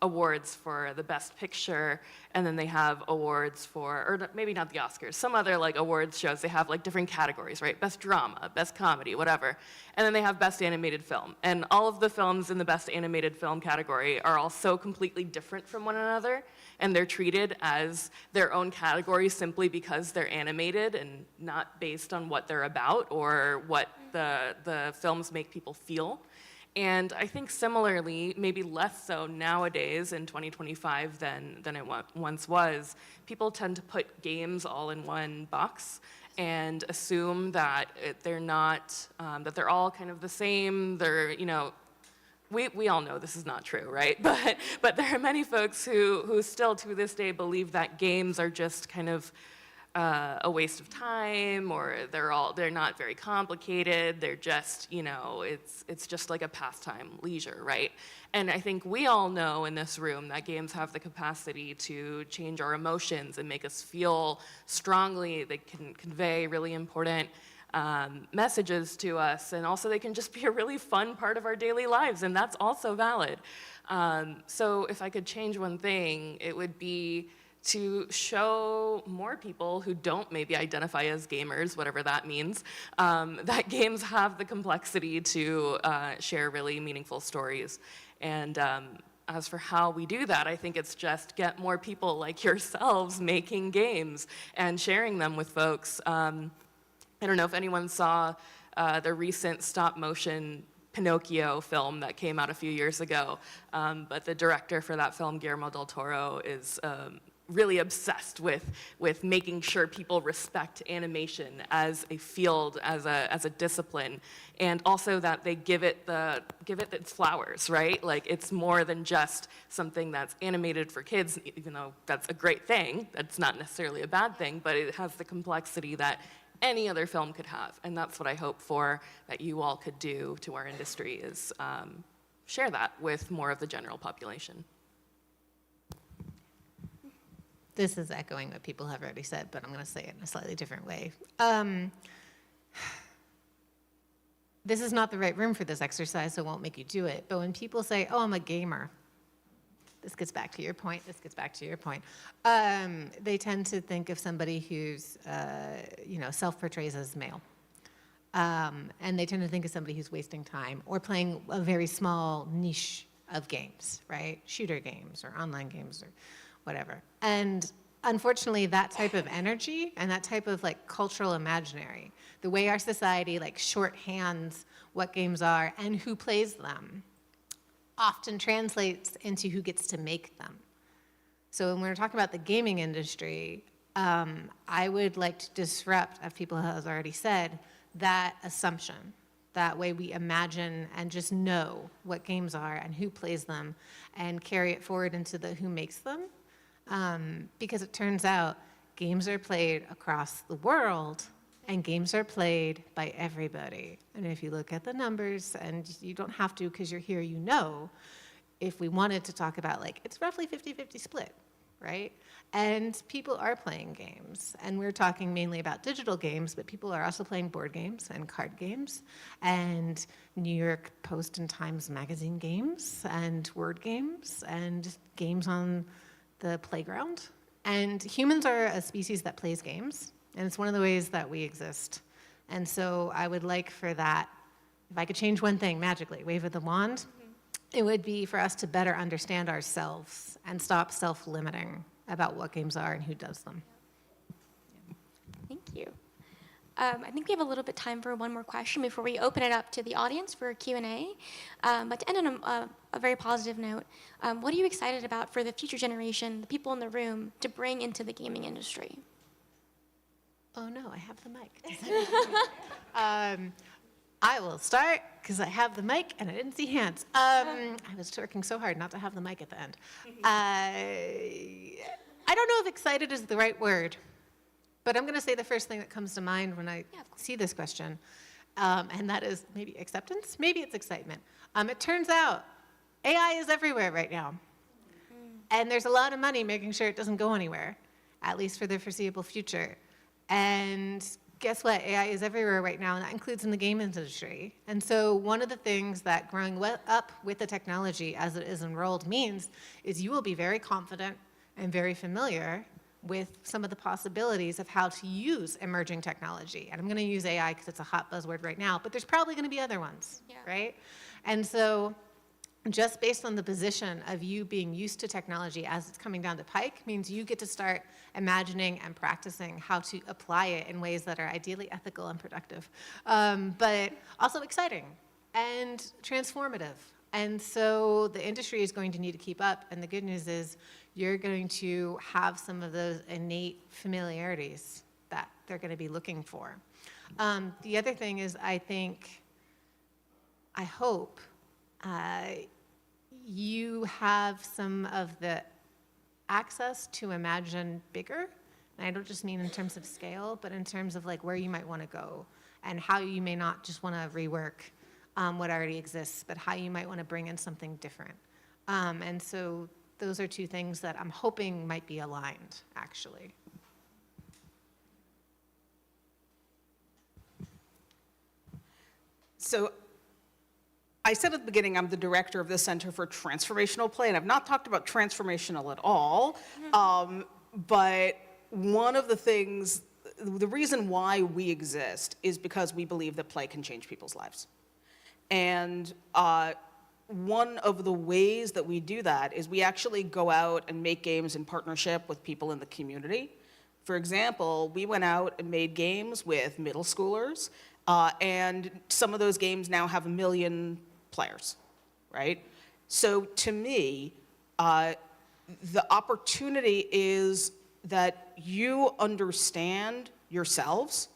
awards for the best picture, and then they have awards for, or maybe not the Oscars, some other like awards shows, they have like different categories, right, best drama, best comedy, whatever, and then they have best animated film. And all of the films in the best animated film category are all so completely different from one another, and they're treated as their own category simply because they're animated and not based on what they're about or what the films make people feel. And I think similarly, maybe less so nowadays in 2025 than it once was, people tend to put games all in one box and assume that they're not, that they're all kind of the same. They're, we all know this is not true, right? But there are many folks who still to this day believe that games are just kind of a waste of time, or they're not very complicated. They're just, it's just like a pastime, leisure, right? And I think we all know in this room that games have the capacity to change our emotions and make us feel strongly. They can convey really important messages to us, and also they can just be a really fun part of our daily lives, and that's also valid. So if I could change one thing, it would be to show more people who don't maybe identify as gamers, whatever that means, that games have the complexity to share really meaningful stories. And as for how we do that, I think it's just get more people like yourselves making games and sharing them with folks. I don't know if anyone saw the recent stop-motion Pinocchio film that came out a few years ago, but the director for that film, Guillermo del Toro, is really obsessed with making sure people respect animation as a field, as a discipline, and also that they give it its flowers, right? Like, it's more than just something that's animated for kids, even though that's a great thing. That's not necessarily a bad thing, but it has the complexity that any other film could have, and that's what I hope for that you all could do to our industry, is share that with more of the general population. This is echoing what people have already said, but I'm going to say it in a slightly different way. This is not the right room for this exercise, so I won't make you do it. But when people say, oh, I'm a gamer, this gets back to your point, they tend to think of somebody who's, self-portrays as male. And they tend to think of somebody who's wasting time or playing a very small niche of games, right? Shooter games or online games or whatever. And unfortunately, that type of energy and that type of cultural imaginary, the way our society shorthands what games are and who plays them, often translates into who gets to make them. So when we're talking about the gaming industry, I would like to disrupt, as people have already said, that assumption. That way we imagine and just know what games are and who plays them and carry it forward into the who makes them. Because it turns out games are played across the world and games are played by everybody. And if you look at the numbers, and you don't have to because you're here, if we wanted to talk about it's roughly 50-50 split, right? And people are playing games, and we're talking mainly about digital games, but people are also playing board games and card games and New York Post and Times Magazine games and word games and games on the playground. And humans are a species that plays games, and it's one of the ways that we exist. And so I would like for that, if I could change one thing magically, wave of the wand, it would be for us to better understand ourselves and stop self-limiting about what games are and who does them. Thank you. I think we have a little bit time for one more question before we open it up to the audience for a Q&A. But to end on a very positive note, what are you excited about for the future generation, the people in the room, to bring into the gaming industry? Oh no, I have the mic. I will start because I have the mic and I didn't see hands. I was working so hard not to have the mic at the end. I don't know if excited is the right word, but I'm going to say the first thing that comes to mind when I see this question, and that is maybe acceptance. Maybe it's excitement. It turns out AI is everywhere right now, and there's a lot of money making sure it doesn't go anywhere, at least for the foreseeable future. And guess what? AI is everywhere right now, and that includes in the game industry. And so one of the things that growing up with the technology as it is enrolled means is you will be very confident and very familiar with some of the possibilities of how to use emerging technology. And I'm going to use AI because it's a hot buzzword right now, but there's probably going to be other ones, right? And so just based on the position of you being used to technology as it's coming down the pike means you get to start imagining and practicing how to apply it in ways that are ideally ethical and productive, but also exciting, and transformative. And so the industry is going to need to keep up. And the good news is you're going to have some of those innate familiarities that they're going to be looking for. The other thing is I hope you have some of the access to imagine bigger. And I don't just mean in terms of scale, but in terms of like where you might want to go and how you may not just want to rework what already exists, but how you might want to bring in something different. And so those are two things that I'm hoping might be aligned, actually. So I said at the beginning, I'm the director of the Center for Transformational Play, and I've not talked about transformational at all. But one of the things, the reason why we exist is because we believe that play can change people's lives. And one of the ways that we do that is we actually go out and make games in partnership with people in the community. For example, we went out and made games with middle schoolers, and some of those games now have 1 million players, right? So to me, the opportunity is that you understand yourselves,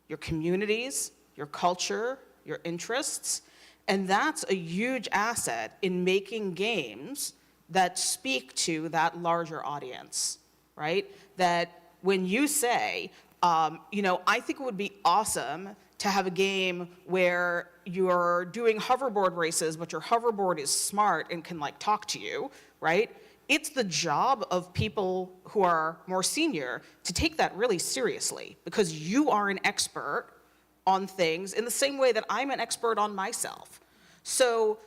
your communities, your culture, your interests, and that's a huge asset in making games that speak to that larger audience, right? That when you say, I think it would be awesome to have a game where you're doing hoverboard races, but your hoverboard is smart and can like talk to you, right? It's the job of people who are more senior to take that really seriously because you are an expert on things in the same way that I'm an expert on myself. So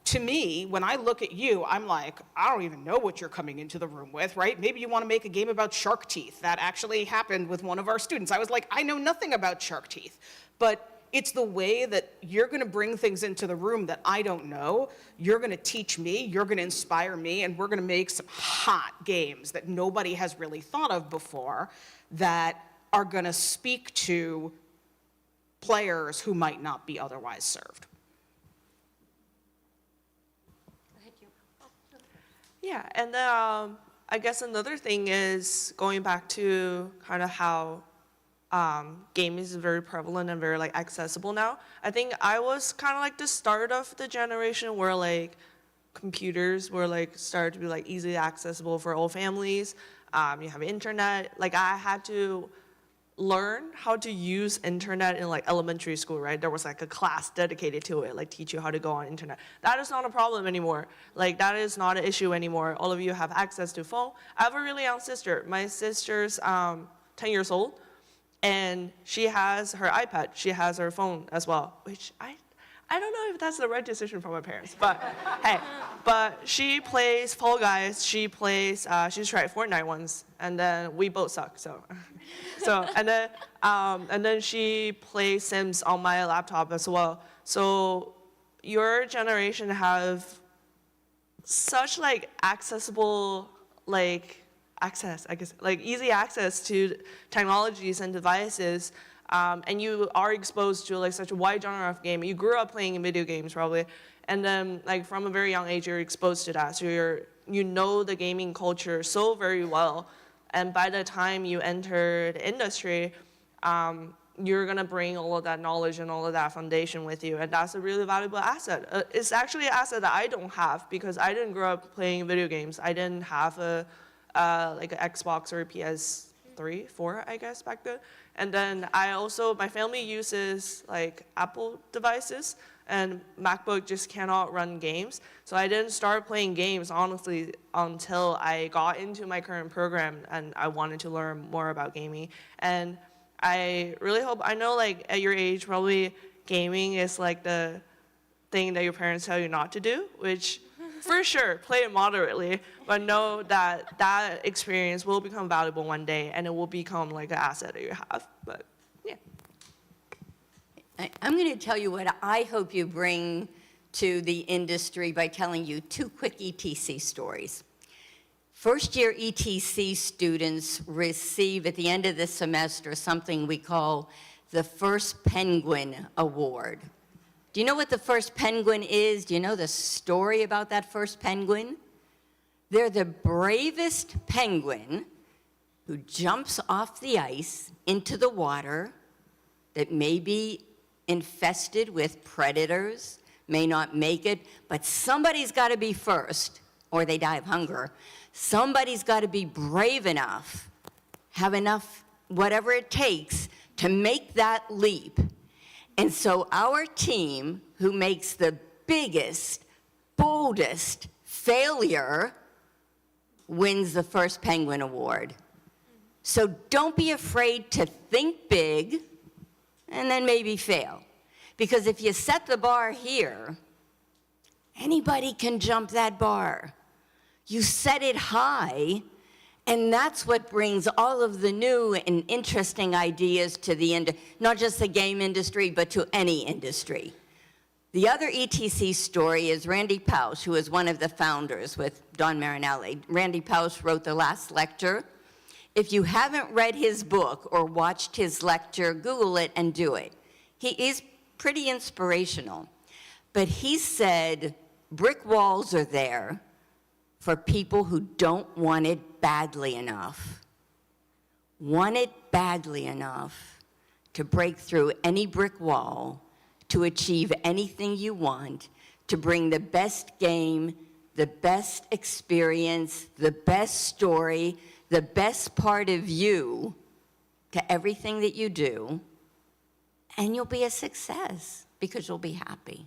to me, when I look at you, I'm like, I don't even know what you're coming into the room with, right? Maybe you want to make a game about shark teeth. That actually happened with one of our students. I was like, I know nothing about shark teeth. But it's the way that you're going to bring things into the room that I don't know. You're going to teach me, you're going to inspire me, and we're going to make some hot games that nobody has really thought of before that are going to speak to players who might not be otherwise served. Yeah, and then I guess another thing is going back to kind of how gaming is very prevalent and very like accessible now. I think I was kind of like the start of the generation where like computers were like started to be like easily accessible for all families. You have internet. Like I had to learn how to use internet in like elementary school, right? There was like a class dedicated to it, like teach you how to go on internet. That is not a problem anymore. Like that is not an issue anymore. All of you have access to phone. I have a really young sister. My sister's 10 years old, and she has her iPad. She has her phone as well, which I don't know if that's the right decision for my parents, but hey. But she plays Fall Guys. She plays. She's tried Fortnite once, and then we both suck. So and then she plays Sims on my laptop as well. So your generation have such like accessible access, I guess, like easy access to technologies and devices. And you are exposed to like such a wide genre of game. You grew up playing video games probably, and then like from a very young age you're exposed to that. So you know the gaming culture so very well, and by the time you enter the industry, you're gonna bring all of that knowledge and all of that foundation with you, and that's a really valuable asset. It's actually an asset that I don't have because I didn't grow up playing video games. I didn't have like an Xbox or a PS3, 4, I guess back then. And then my family uses like Apple devices, and MacBook just cannot run games. So I didn't start playing games, honestly, until I got into my current program and I wanted to learn more about gaming. And I really hope, I know like at your age, probably gaming is like the thing that your parents tell you not to do, which for sure, play it moderately, but know that that experience will become valuable one day and it will become like an asset that you have. But yeah. I'm going to tell you what I hope you bring to the industry by telling you 2 quick ETC stories. First-year ETC students receive at the end of the semester something we call the First Penguin Award. Do you know what the first penguin is? Do you know the story about that first penguin? They're the bravest penguin who jumps off the ice into the water that may be infested with predators, may not make it, but somebody's got to be first, or they die of hunger. Somebody's got to be brave enough, have enough, whatever it takes, to make that leap. And so our team, who makes the biggest, boldest failure, wins the first Penguin Award. So don't be afraid to think big and then maybe fail. Because if you set the bar here, anybody can jump that bar. You set it high, and that's what brings all of the new and interesting ideas to not just the game industry, but to any industry. The other ETC story is Randy Pausch, who is one of the founders with Don Marinelli. Randy Pausch wrote the last lecture. If you haven't read his book or watched his lecture, Google it and do it. He is pretty inspirational. But he said brick walls are there for people who don't want it badly enough. Want it badly enough to break through any brick wall, to achieve anything you want, to bring the best game, the best experience, the best story, the best part of you to everything that you do, and you'll be a success because you'll be happy.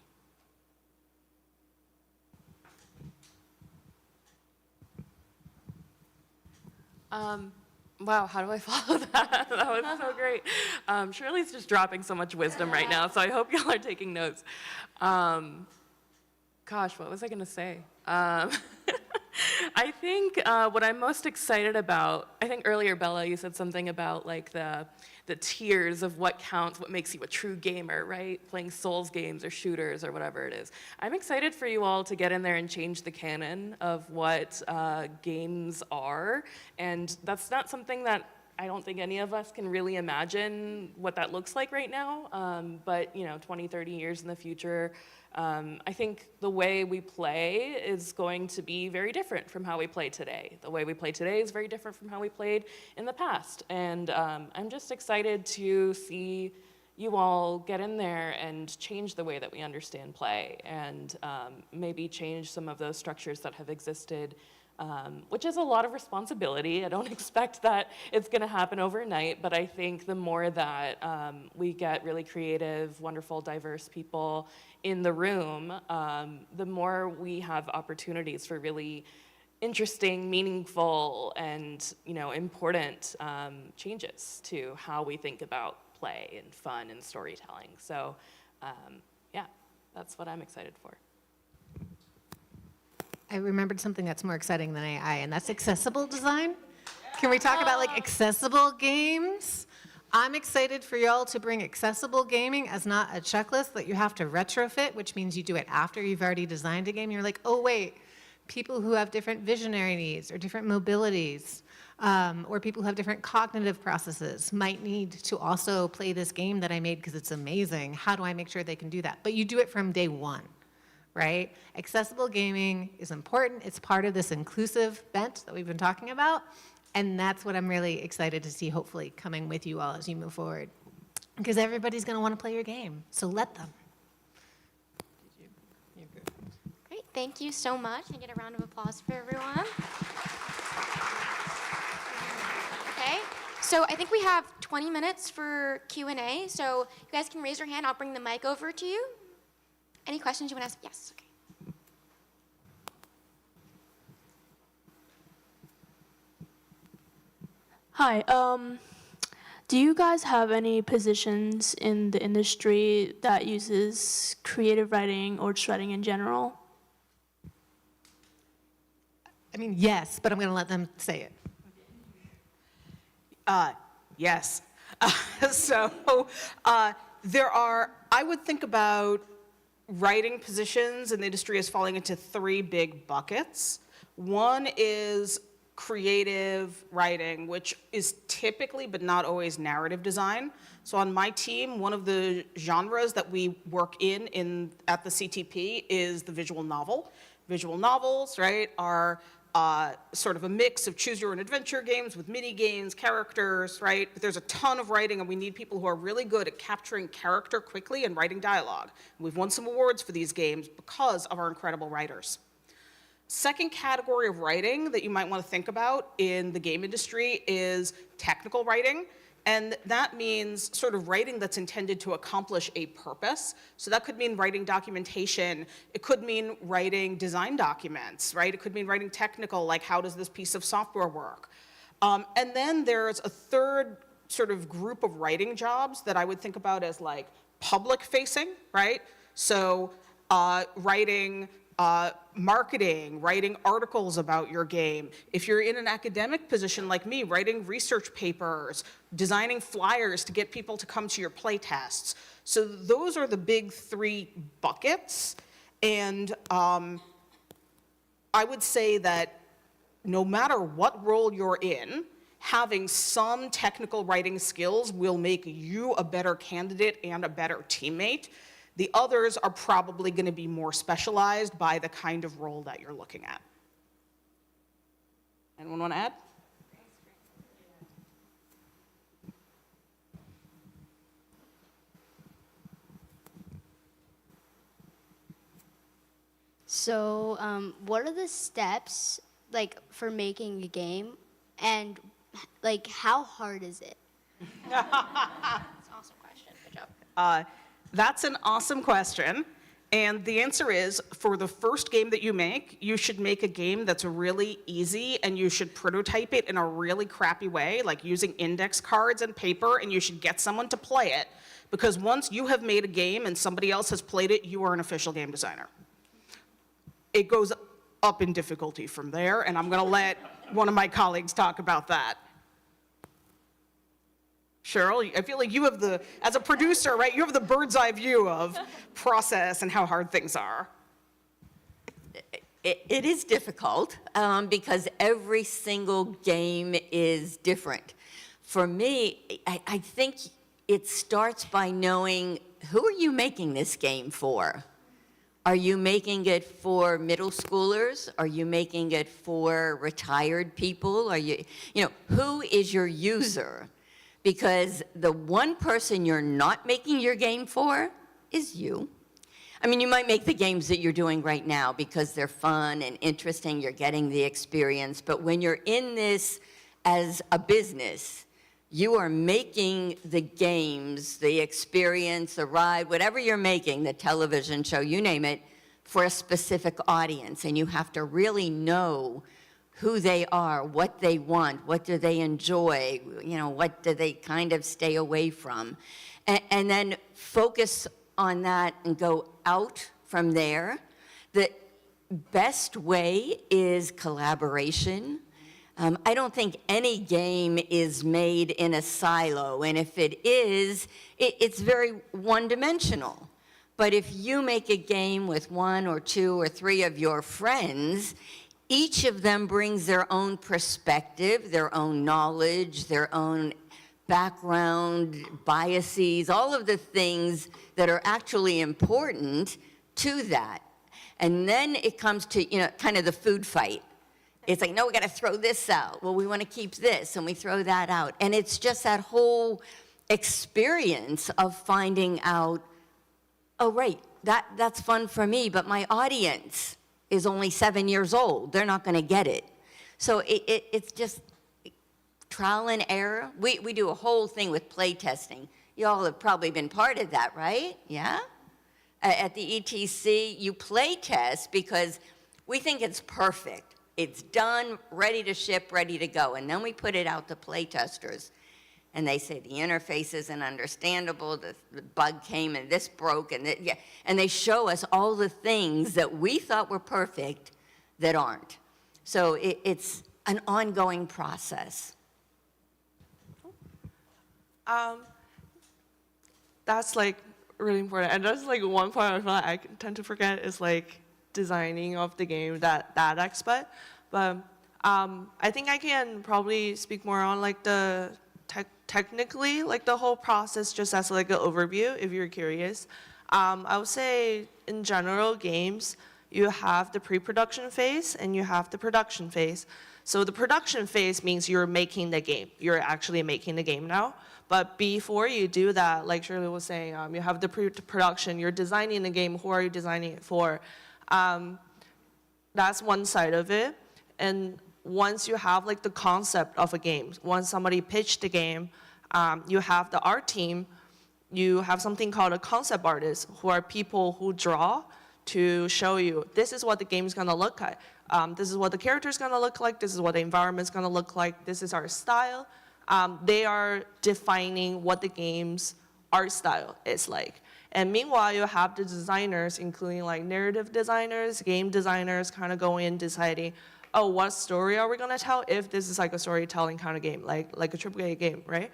Wow, how do I follow that? That was so great. Shirley's just dropping so much wisdom right now, so I hope y'all are taking notes. Gosh, what was I going to say? I think what I'm most excited about, I think earlier, Bella, you said something about like the tiers of what counts, what makes you a true gamer, right? Playing Souls games or shooters or whatever it is. I'm excited for you all to get in there and change the canon of what games are. And that's not something that I don't think any of us can really imagine what that looks like right now. But 20, 30 years in the future, I think the way we play is going to be very different from how we play today. The way we play today is very different from how we played in the past. And I'm just excited to see you all get in there and change the way that we understand play, and maybe change some of those structures that have existed, which is a lot of responsibility. I don't expect that it's going to happen overnight, but I think the more that we get really creative, wonderful, diverse people in the room, the more we have opportunities for really interesting, meaningful, and important changes to how we think about play and fun and storytelling. So, yeah, that's what I'm excited for. I remembered something that's more exciting than AI, and that's accessible design. Can we talk about like accessible games? I'm excited for y'all to bring accessible gaming as not a checklist that you have to retrofit, which means you do it after you've already designed a game. You're like, oh wait, people who have different visionary needs or different mobilities, or people who have different cognitive processes might need to also play this game that I made because it's amazing. How do I make sure they can do that? But you do it from day one. Right? Accessible gaming is important. It's part of this inclusive bent that we've been talking about. And that's what I'm really excited to see, hopefully, coming with you all as you move forward. Because everybody's going to want to play your game. So let them. Great, thank you so much. Can I get a round of applause for everyone? Okay, so I think we have 20 minutes for Q&A. So you guys can raise your hand. I'll bring the mic over to you. Any questions you want to ask? Yes, okay. Hi, do you guys have any positions in the industry that uses creative writing or just writing in general? I mean, yes, but I'm going to let them say it. Yes. There are, I would think about writing positions in the industry as falling into three big buckets. One is creative writing, which is typically, but not always, narrative design. So on my team, one of the genres that we work in at the CTP is the visual novel. Visual novels, right, are sort of a mix of choose your own adventure games with mini games, characters, right? But there's a ton of writing, and we need people who are really good at capturing character quickly and writing dialogue. We've won some awards for these games because of our incredible writers. Second category of writing that you might want to think about in the game industry is technical writing. And that means sort of writing that's intended to accomplish a purpose. So that could mean writing documentation. It could mean writing design documents, right? It could mean writing technical, like how does this piece of software work? And then there's a third sort of group of writing jobs that I would think about as like public facing, right? So writing marketing, writing articles about your game. If you're in an academic position like me, writing research papers, designing flyers to get people to come to your play tests. So those are the big three buckets. And I would say that no matter what role you're in, having some technical writing skills will make you a better candidate and a better teammate. The others are probably going to be more specialized by the kind of role that you're looking at. Anyone want to add? So, what are the steps like for making a game, and like how hard is it? That's an awesome question. Good job. That's an awesome question. And the answer is, for the first game that you make, you should make a game that's really easy, and you should prototype it in a really crappy way, like using index cards and paper, and you should get someone to play it. Because once you have made a game and somebody else has played it, you are an official game designer. It goes up in difficulty from there, and I'm going to let one of my colleagues talk about that. Cheryl, I feel like you have the, as a producer, right, you have the bird's eye view of process and how hard things are. It is difficult because every single game is different. For me, I think it starts by knowing, who are you making this game for? Are you making it for middle schoolers? Are you making it for retired people? Are you know, who is your user? Because the one person you're not making your game for is you. I mean, you might make the games that you're doing right now because they're fun and interesting, you're getting the experience, but when you're in this as a business, you are making the games, the experience, the ride, whatever you're making, the television show, you name it, for a specific audience, and you have to really know who they are, what they want, what do they enjoy, you know, what do they kind of stay away from. And then focus on that and go out from there. The best way is collaboration. I don't think any game is made in a silo, and if it is, it's very one-dimensional. But if you make a game with 1 or 2 or 3 of your friends, each of them brings their own perspective, their own knowledge, their own background, biases, all of the things that are actually important to that. And then it comes to, you know, kind of the food fight. It's like, no, we got to throw this out. Well, we want to keep this, and we throw that out. And it's just that whole experience of finding out, oh, right, that's fun for me, but my audience is only 7 years old. They're not going to get it. So it's just trial and error. We do a whole thing with play testing. You all have probably been part of that, right? Yeah? At the ETC, you play test because we think it's perfect. It's done, ready to ship, ready to go. And then we put it out to play testers. And they say the interface isn't understandable, the bug came and this broke, and yeah. And they show us all the things that we thought were perfect that aren't. So it's an ongoing process. That's like really important. And that's like one part I feel like I tend to forget is like designing of the game, that aspect. But I think I can probably speak more on like the technically, like the whole process, just as like an overview, if you're curious. I would say in general, games, you have the pre-production phase and you have the production phase. So the production phase means you're making the game. You're actually making the game now. But before you do that, like Shirley was saying, you have the pre-production, you're designing the game, who are you designing it for? That's one side of it. And once you have like the concept of a game, once somebody pitched the game, you have the art team, you have something called a concept artist, who are people who draw to show you, this is what the game is gonna look like. This is what the character is gonna look like, this is what the environment is gonna look like, this is our style. They are defining what the game's art style is like. And meanwhile, you have the designers, including like narrative designers, game designers, kind of going in deciding, oh, what story are we gonna tell if this is like a storytelling kind of game, like a AAA game, right?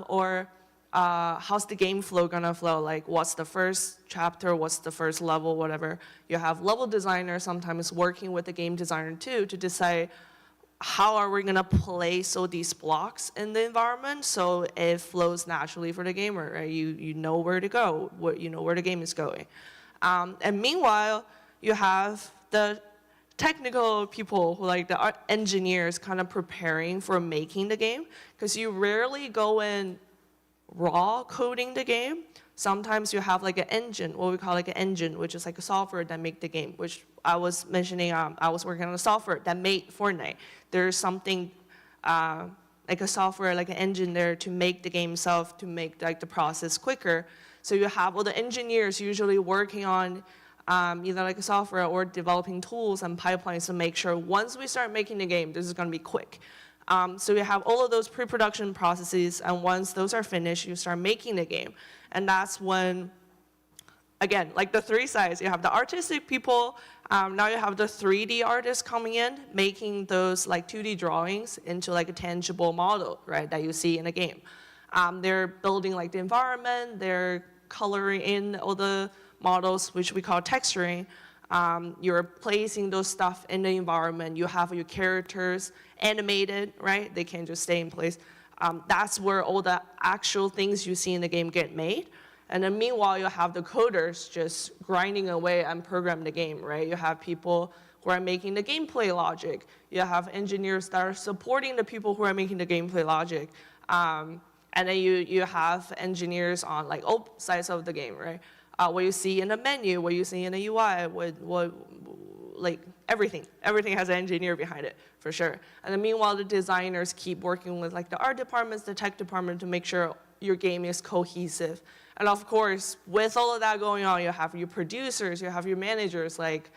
Or how's the game flow gonna flow? Like what's the first chapter, what's the first level, whatever. You have level designers sometimes working with the game designer too to decide how are we gonna place all these blocks in the environment so it flows naturally for the gamer, right? You know where to go, you know where the game is going. And meanwhile, you have the technical people who like the art engineers kind of preparing for making the game, because you rarely go in raw coding the game. Sometimes you have like an engine, what we call like an engine, which is like a software that make the game, which I was mentioning, I was working on a software that made Fortnite. There's something like a software, like an engine there to make the game itself, to make like the process quicker. So you have all the engineers usually working on either like a software or developing tools and pipelines to make sure once we start making the game, this is gonna be quick. So you have all of those pre-production processes, and once those are finished, you start making the game. And that's when, again, like the three sides, you have the artistic people, now you have the 3D artists coming in, making those like 2D drawings into like a tangible model, right, that you see in a game. They're building like the environment, they're coloring in all the models, which we call texturing. You're placing those stuff in the environment. You have your characters animated, right? They can't just stay in place. That's where all the actual things you see in the game get made. And then meanwhile, you have the coders just grinding away and program the game, right? You have people who are making the gameplay logic. You have engineers that are supporting the people who are making the gameplay logic. And then you have engineers on like all sides of the game, right? What you see in the menu, what you see in the UI, like everything has an engineer behind it, for sure. And then meanwhile, the designers keep working with like the art departments, the tech department to make sure your game is cohesive. And of course, with all of that going on, you have your producers, you have your managers, like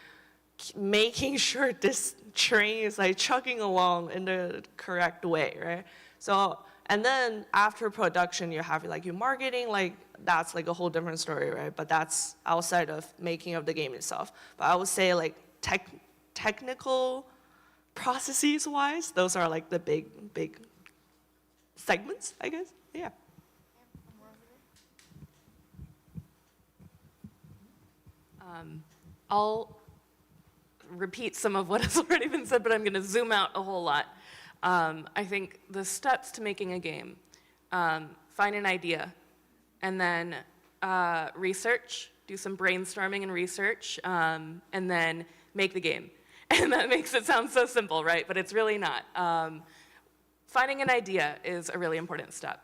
making sure this train is like chugging along in the correct way, right? So, and then after production, you have like your marketing, like that's like a whole different story, right? But that's outside of making of the game itself. But I would say like technical processes wise, those are like the big segments, I guess, yeah. I'll repeat some of what has already been said, but I'm gonna zoom out a whole lot. I think the steps to making a game, find an idea, and then research, do some brainstorming and research, and then make the game. And that makes it sound so simple, right? But it's really not. Finding an idea is a really important step.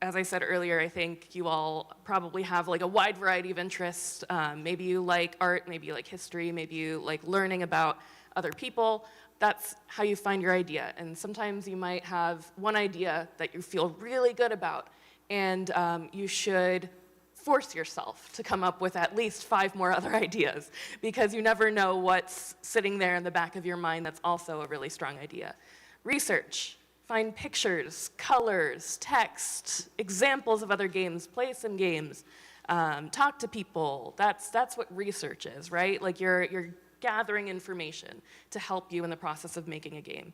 As I said earlier, I think you all probably have like a wide variety of interests. Maybe you like art, maybe you like history, maybe you like learning about other people. That's how you find your idea. And sometimes you might have one idea that you feel really good about, and you should force yourself to come up with at least 5 more other ideas, because you never know what's sitting there in the back of your mind that's also a really strong idea. Research. Find pictures, colors, text, examples of other games, play some games, talk to people. That's what research is, right? Like you're gathering information to help you in the process of making a game.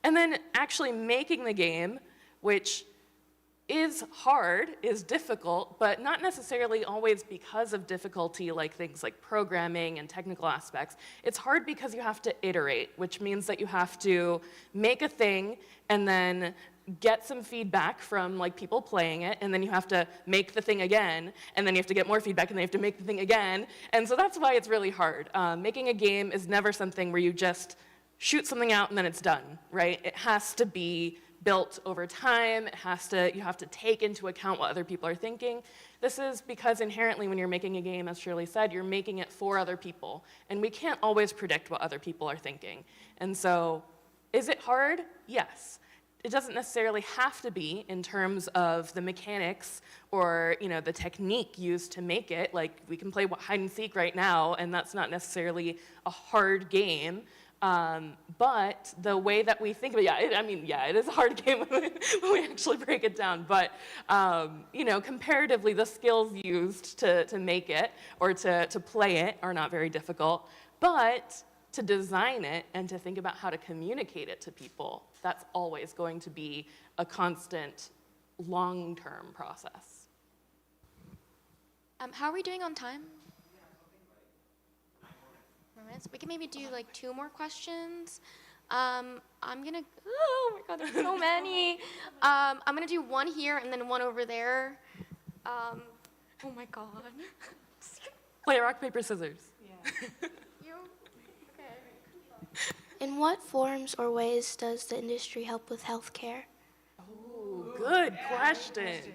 And then actually making the game, which is hard, is difficult, but not necessarily always because of difficulty like things like programming and technical aspects. It's hard because you have to iterate, which means that you have to make a thing and then get some feedback from like people playing it, and then you have to make the thing again, and then you have to get more feedback, and then you have to make the thing again. And so that's why it's really hard. Making a game is never something where you just shoot something out and then it's done, right? It has to be built over time. You have to take into account what other people are thinking. This is because inherently when you're making a game, as Shirley said, you're making it for other people. And we can't always predict what other people are thinking. And so, is it hard? Yes. It doesn't necessarily have to be in terms of the mechanics or the technique used to make it. Like, we can play hide and seek right now, and that's not necessarily a hard game. But the way that we think of it, it is a hard game when we actually break it down. But, comparatively, the skills used to make it or to play it are not very difficult. But to design it and to think about how to communicate it to people, that's always going to be a constant, long-term process. How are we doing on time? Minutes. We can maybe do like 2 more questions. Oh my God, there's so many. I'm gonna do one here and then one over there. Oh my God. Play rock, paper, scissors. You? Okay. In what forms or ways does the industry help with healthcare? Oh, good question.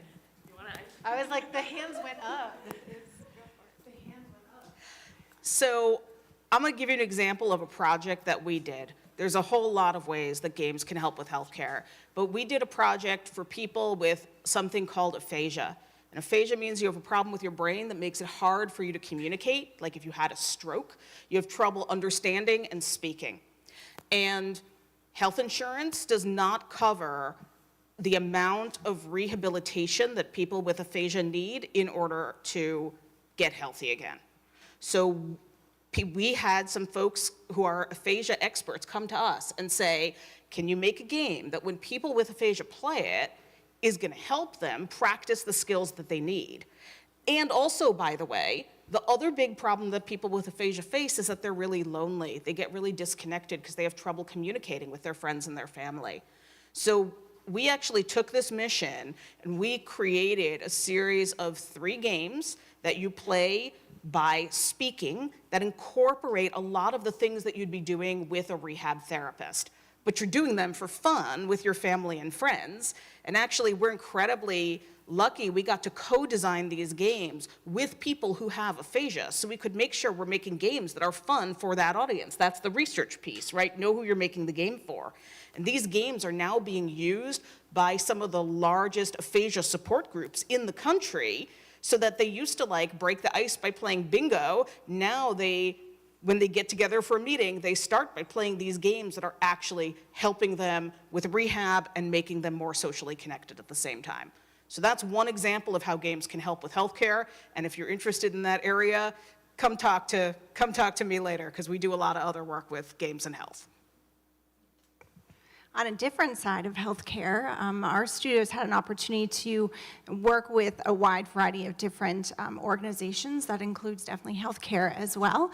I was like, the hands went up. So I'm going to give you an example of a project that we did. There's a whole lot of ways that games can help with healthcare, but we did a project for people with something called aphasia. And aphasia means you have a problem with your brain that makes it hard for you to communicate, like if you had a stroke, you have trouble understanding and speaking. And health insurance does not cover the amount of rehabilitation that people with aphasia need in order to get healthy again. So we had some folks who are aphasia experts come to us and say, can you make a game that when people with aphasia play it, is going to help them practice the skills that they need? And also, by the way, the other big problem that people with aphasia face is that they're really lonely. They get really disconnected because they have trouble communicating with their friends and their family. So we actually took this mission and we created a series of 3 games that you play by speaking that incorporate a lot of the things that you'd be doing with a rehab therapist. But you're doing them for fun with your family and friends. And actually, we're incredibly lucky we got to co-design these games with people who have aphasia, so we could make sure we're making games that are fun for that audience. That's the research piece, right? Know who you're making the game for. And these games are now being used by some of the largest aphasia support groups in the country, so that they used to break the ice by playing bingo. Now when they get together for a meeting, they start by playing these games that are actually helping them with rehab and making them more socially connected at the same time. So that's one example of how games can help with healthcare. And if you're interested in that area, come talk to me later, because we do a lot of other work with games and health. On a different side of healthcare, our studios had an opportunity to work with a wide variety of different organizations. That includes definitely healthcare as well.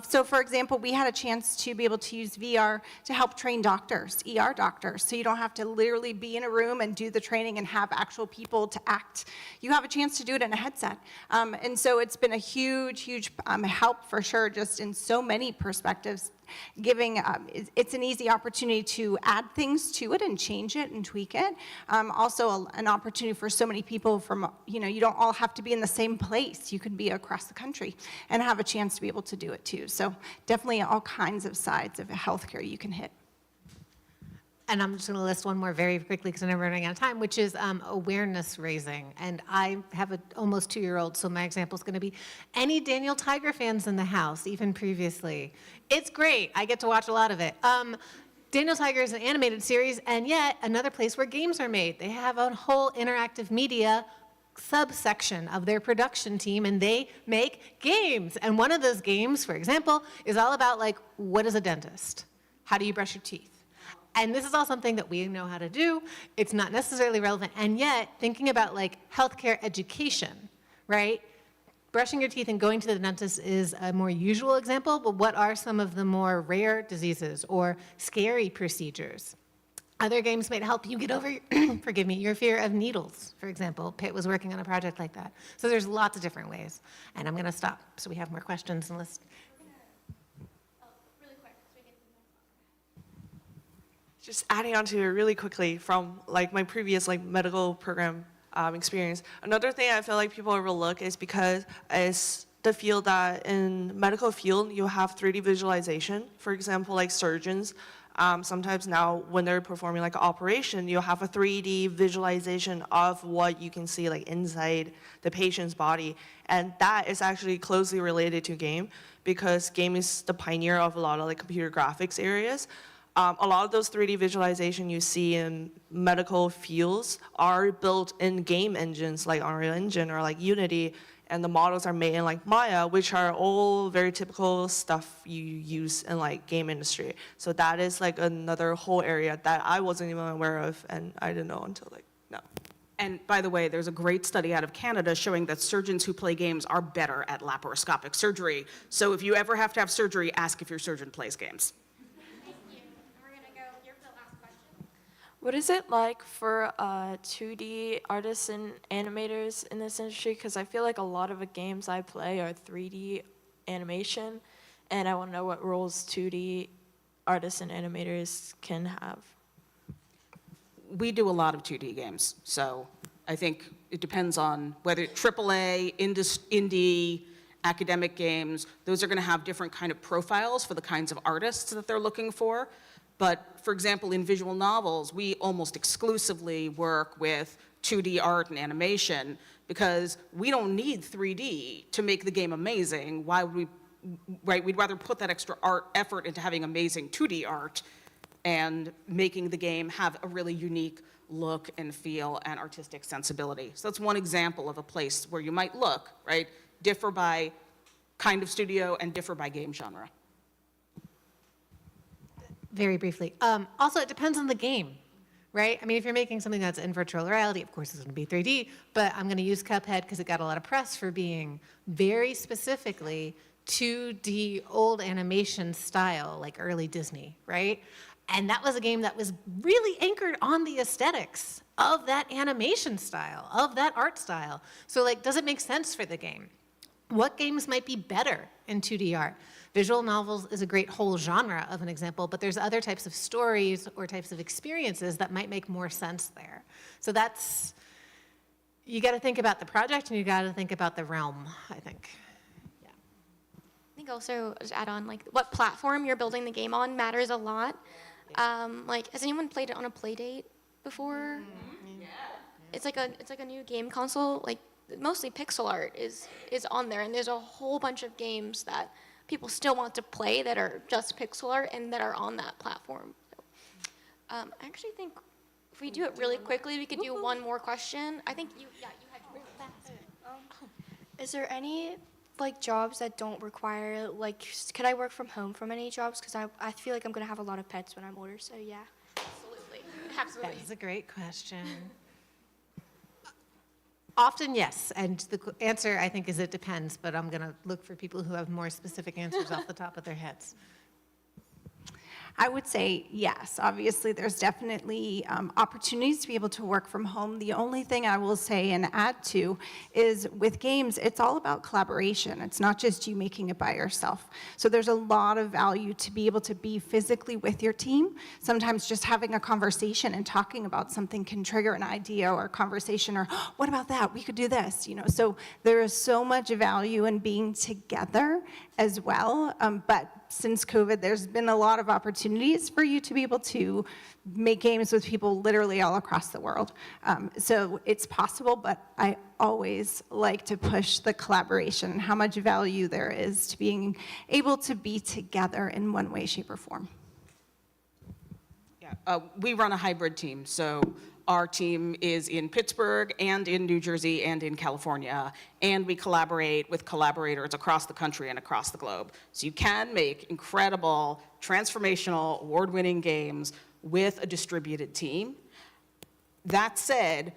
So for example, we had a chance to be able to use VR to help train doctors, ER doctors, so you don't have to literally be in a room and do the training and have actual people to act. You have a chance to do it in a headset. And so it's been a huge help for sure, just in so many perspectives. It's an easy opportunity to add things to it and change it and tweak it. Also an opportunity for so many people from, you don't all have to be in the same place. You could be across the country and have a chance to be able to do it too. So definitely all kinds of sides of healthcare you can hit. And I'm just going to list one more very quickly because I know we're running out of time, which is awareness raising. And I have an almost 2-year-old, so my example is going to be any Daniel Tiger fans in the house, even previously. It's great. I get to watch a lot of it. Daniel Tiger is an animated series, and yet another place where games are made. They have a whole interactive media subsection of their production team, and they make games. And one of those games, for example, is all about what is a dentist? How do you brush your teeth? And this is all something that we know how to do. It's not necessarily relevant. And yet, thinking about like healthcare education, right? Brushing your teeth and going to the dentist is a more usual example, but what are some of the more rare diseases or scary procedures? Other games might help you get over, forgive me, your fear of needles, for example. Pitt was working on a project like that. So there's lots of different ways. And I'm going to stop so we have more questions and let's. Just adding on to it really quickly from like my previous like medical program experience. Another thing I feel like people overlook is because it's the field that in medical field you have 3D visualization. For example, like surgeons, sometimes now when they're performing like an operation, you'll have a 3D visualization of what you can see like inside the patient's body. And that is actually closely related to game because game is the pioneer of a lot of like computer graphics areas. A lot of those 3D visualization you see in medical fields are built in game engines like Unreal Engine or like Unity, and the models are made in like Maya, which are all very typical stuff you use in like game industry. So that is like another whole area that I wasn't even aware of, and I didn't know until like now. And by the way, there's a great study out of Canada showing that surgeons who play games are better at laparoscopic surgery. So if you ever have to have surgery, ask if your surgeon plays games. What is it like for 2D artists and animators in this industry? Because I feel like a lot of the games I play are 3D animation, and I want to know what roles 2D artists and animators can have. We do a lot of 2D games, so I think it depends on whether AAA, indie, academic games, those are going to have different kind of profiles for the kinds of artists that they're looking for. But for example, in visual novels, we almost exclusively work with 2D art and animation because we don't need 3D to make the game amazing. Why would we, right? We'd rather put that extra effort into having amazing 2D art and making the game have a really unique look and feel and artistic sensibility. So that's one example of a place where you might look, right? Differ by kind of studio and differ by game genre. Very briefly. Also, it depends on the game, right? I mean, if you're making something that's in virtual reality, of course it's going to be 3D, but I'm going to use Cuphead because it got a lot of press for being very specifically 2D old animation style, like early Disney, right? And that was a game that was really anchored on the aesthetics of that animation style, of that art style. So, like, does it make sense for the game? What games might be better in 2D art? Visual novels is a great whole genre of an example, but there's other types of stories or types of experiences that might make more sense there. So that's, you got to think about the project and you got to think about the realm, I think. Yeah. I think also, just add on, like, what platform you're building the game on matters a lot. Like, has anyone played it on a Playdate before? Yeah. It's like a new game console. Like, mostly pixel art is on there, and there's a whole bunch of games that people still want to play that are just pixel art and that are on that platform. So, I actually think if we do it really quickly, we could do one more question. I think you had really fast. Is there any like jobs that don't require like could I work from home from any jobs? Because I feel like I'm gonna have a lot of pets when I'm older. So yeah. Absolutely. That is a great question. Often, yes, and the answer, I think, is it depends, but I'm going to look for people who have more specific answers off the top of their heads. I would say yes. Obviously, there's definitely opportunities to be able to work from home. The only thing I will say and add to is with games, it's all about collaboration. It's not just you making it by yourself. So there's a lot of value to be able to be physically with your team. Sometimes just having a conversation and talking about something can trigger an idea or a conversation or, oh, what about that? We could do this, you know. So there is so much value in being together as well. But since COVID, there's been a lot of opportunities for you to be able to make games with people literally all across the world. So it's possible, but I always like to push the collaboration and how much value there is to being able to be together in one way, shape, or form. Yeah, we run a hybrid team, so our team is in Pittsburgh and in New Jersey and in California, and we collaborate with collaborators across the country and across the globe. So you can make incredible, transformational, award-winning games with a distributed team. That said,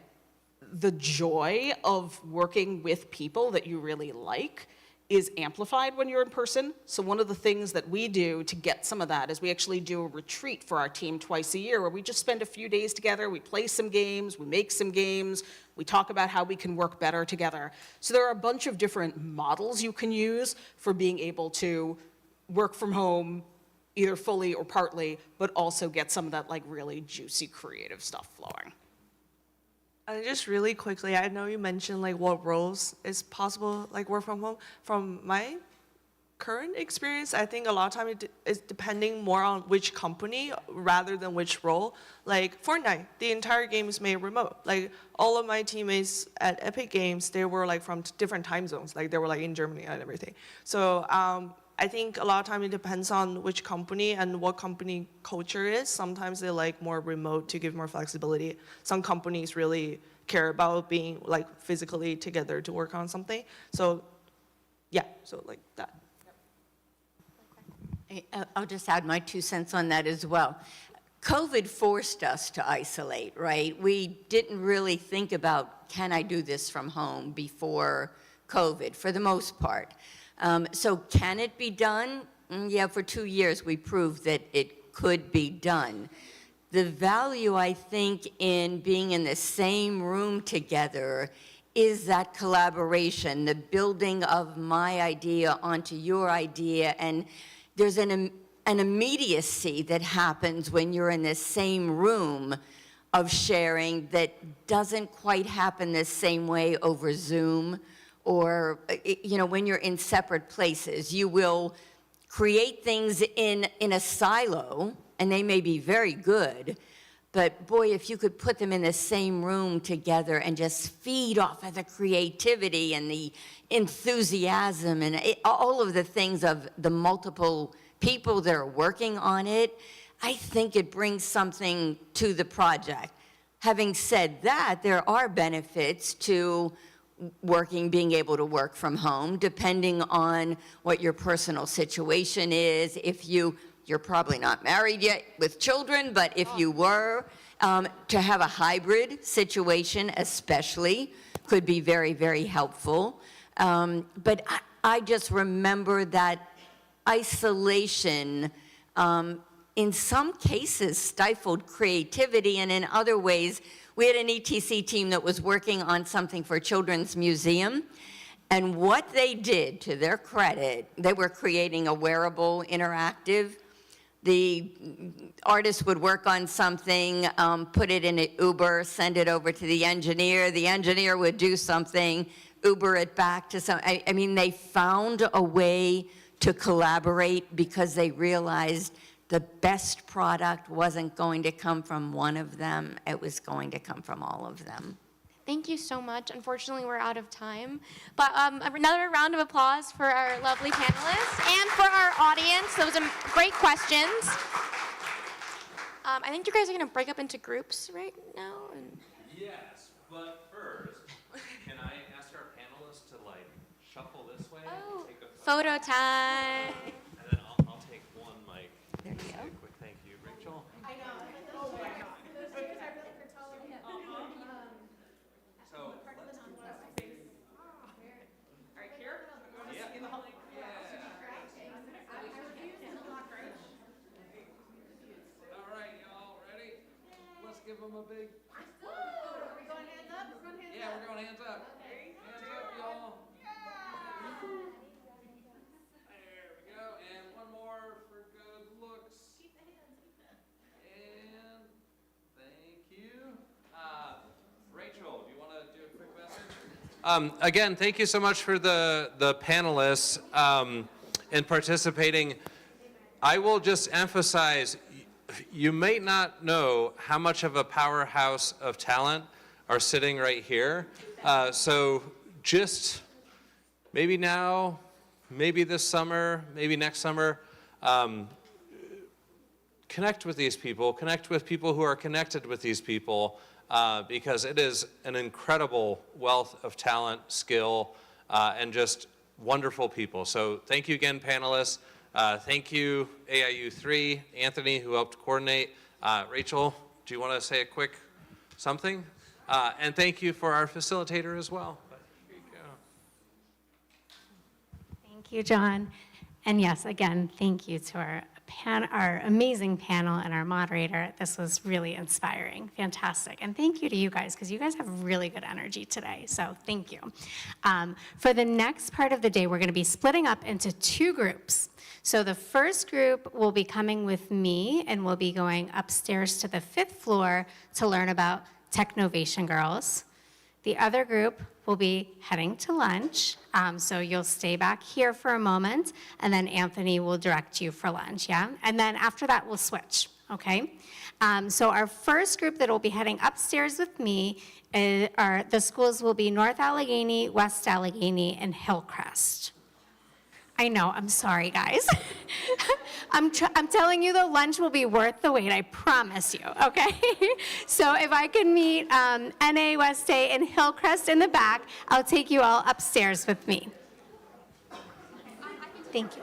the joy of working with people that you really like is amplified when you're in person. So one of the things that we do to get some of that is we actually do a retreat for our team twice a year where we just spend a few days together, we play some games, we make some games, we talk about how we can work better together. So there are a bunch of different models you can use for being able to work from home, either fully or partly, but also get some of that like really juicy creative stuff flowing. And just really quickly, I know you mentioned like what roles is possible, like work from home. From my current experience, I think a lot of time it is depending more on which company rather than which role. Like Fortnite, the entire game is made remote. Like all of my teammates at Epic Games, they were like from different time zones. Like they were like in Germany and everything. So I think a lot of time it depends on which company and what company culture is. Sometimes they like more remote to give more flexibility. Some companies really care about being like physically together to work on something. So yeah, so like that. I'll just add my 2 cents on that as well. COVID forced us to isolate, right? We didn't really think about, can I do this from home before COVID, for the most part. So can it be done? Yeah, for 2 years we proved that it could be done. The value, I think, in being in the same room together is that collaboration, the building of my idea onto your idea, and there's an immediacy that happens when you're in the same room of sharing that doesn't quite happen the same way over Zoom or, you know, when you're in separate places. You will create things in a silo, and they may be very good, but boy, if you could put them in the same room together and just feed off of the creativity and the enthusiasm and all of the things of the multiple people that are working on it, I think it brings something to the project. Having said that, there are benefits to being able to work from home, depending on what your personal situation is. If you're probably not married yet with children, but if you were, to have a hybrid situation especially could be very, very helpful. But I just remember that isolation, in some cases, stifled creativity, and in other ways, we had an ETC team that was working on something for Children's Museum, and what they did, to their credit, they were creating a wearable interactive. The artist would work on something, put it in an Uber, send it over to the engineer would do something, Uber it back to some, I mean, they found a way to collaborate because they realized the best product wasn't going to come from one of them, it was going to come from all of them. Thank you so much. Unfortunately, we're out of time. But another round of applause for our lovely panelists and for our audience. Those are great questions. I think you guys are going to break up into groups right now. Yes, but first, can I ask our panelists to like shuffle this way and take a Photo time. And then I'll take one mic. There you go. Say a quick thank you, Rachel. So let's do that. All right, here? Yeah. In the hall. All right, y'all, ready? Let's give them a big. Are we going hands up? We're going hands Yeah, we're going hands up. Hands up, y'all. There we go. And one more for good looks. And thank you. Rachel, do you want to do a quick message? Again, thank you so much for the panelists in participating. I will just emphasize, you may not know how much of a powerhouse of talent are sitting right here. So just maybe now, maybe this summer, maybe next summer, connect with these people, connect with people who are connected with these people, because it is an incredible wealth of talent, skill, and just wonderful people. So thank you again, panelists. Thank you, AIU3, Anthony, who helped coordinate. Rachel, do you want to say a quick something? And thank you for our facilitator as well. Here you go. Thank you, John. And yes, again, thank you to our amazing panel and our moderator. This was really inspiring, fantastic. And thank you to you guys, because you guys have really good energy today, so thank you. For the next part of the day, we're gonna be splitting up into 2 groups. So the first group will be coming with me, and we'll be going upstairs to the 5th floor to learn about Technovation Girls. The other group will be heading to lunch, so you'll stay back here for a moment, and then Anthony will direct you for lunch, yeah? And then after that, we'll switch, okay? So our first group that will be heading upstairs with me, the schools will be North Allegheny, West Allegheny, and Hillcrest. I know, I'm sorry, guys. I'm telling you, the lunch will be worth the wait, I promise you, okay? So if I can meet NA, West A, and Hillcrest in the back, I'll take you all upstairs with me. Thank you.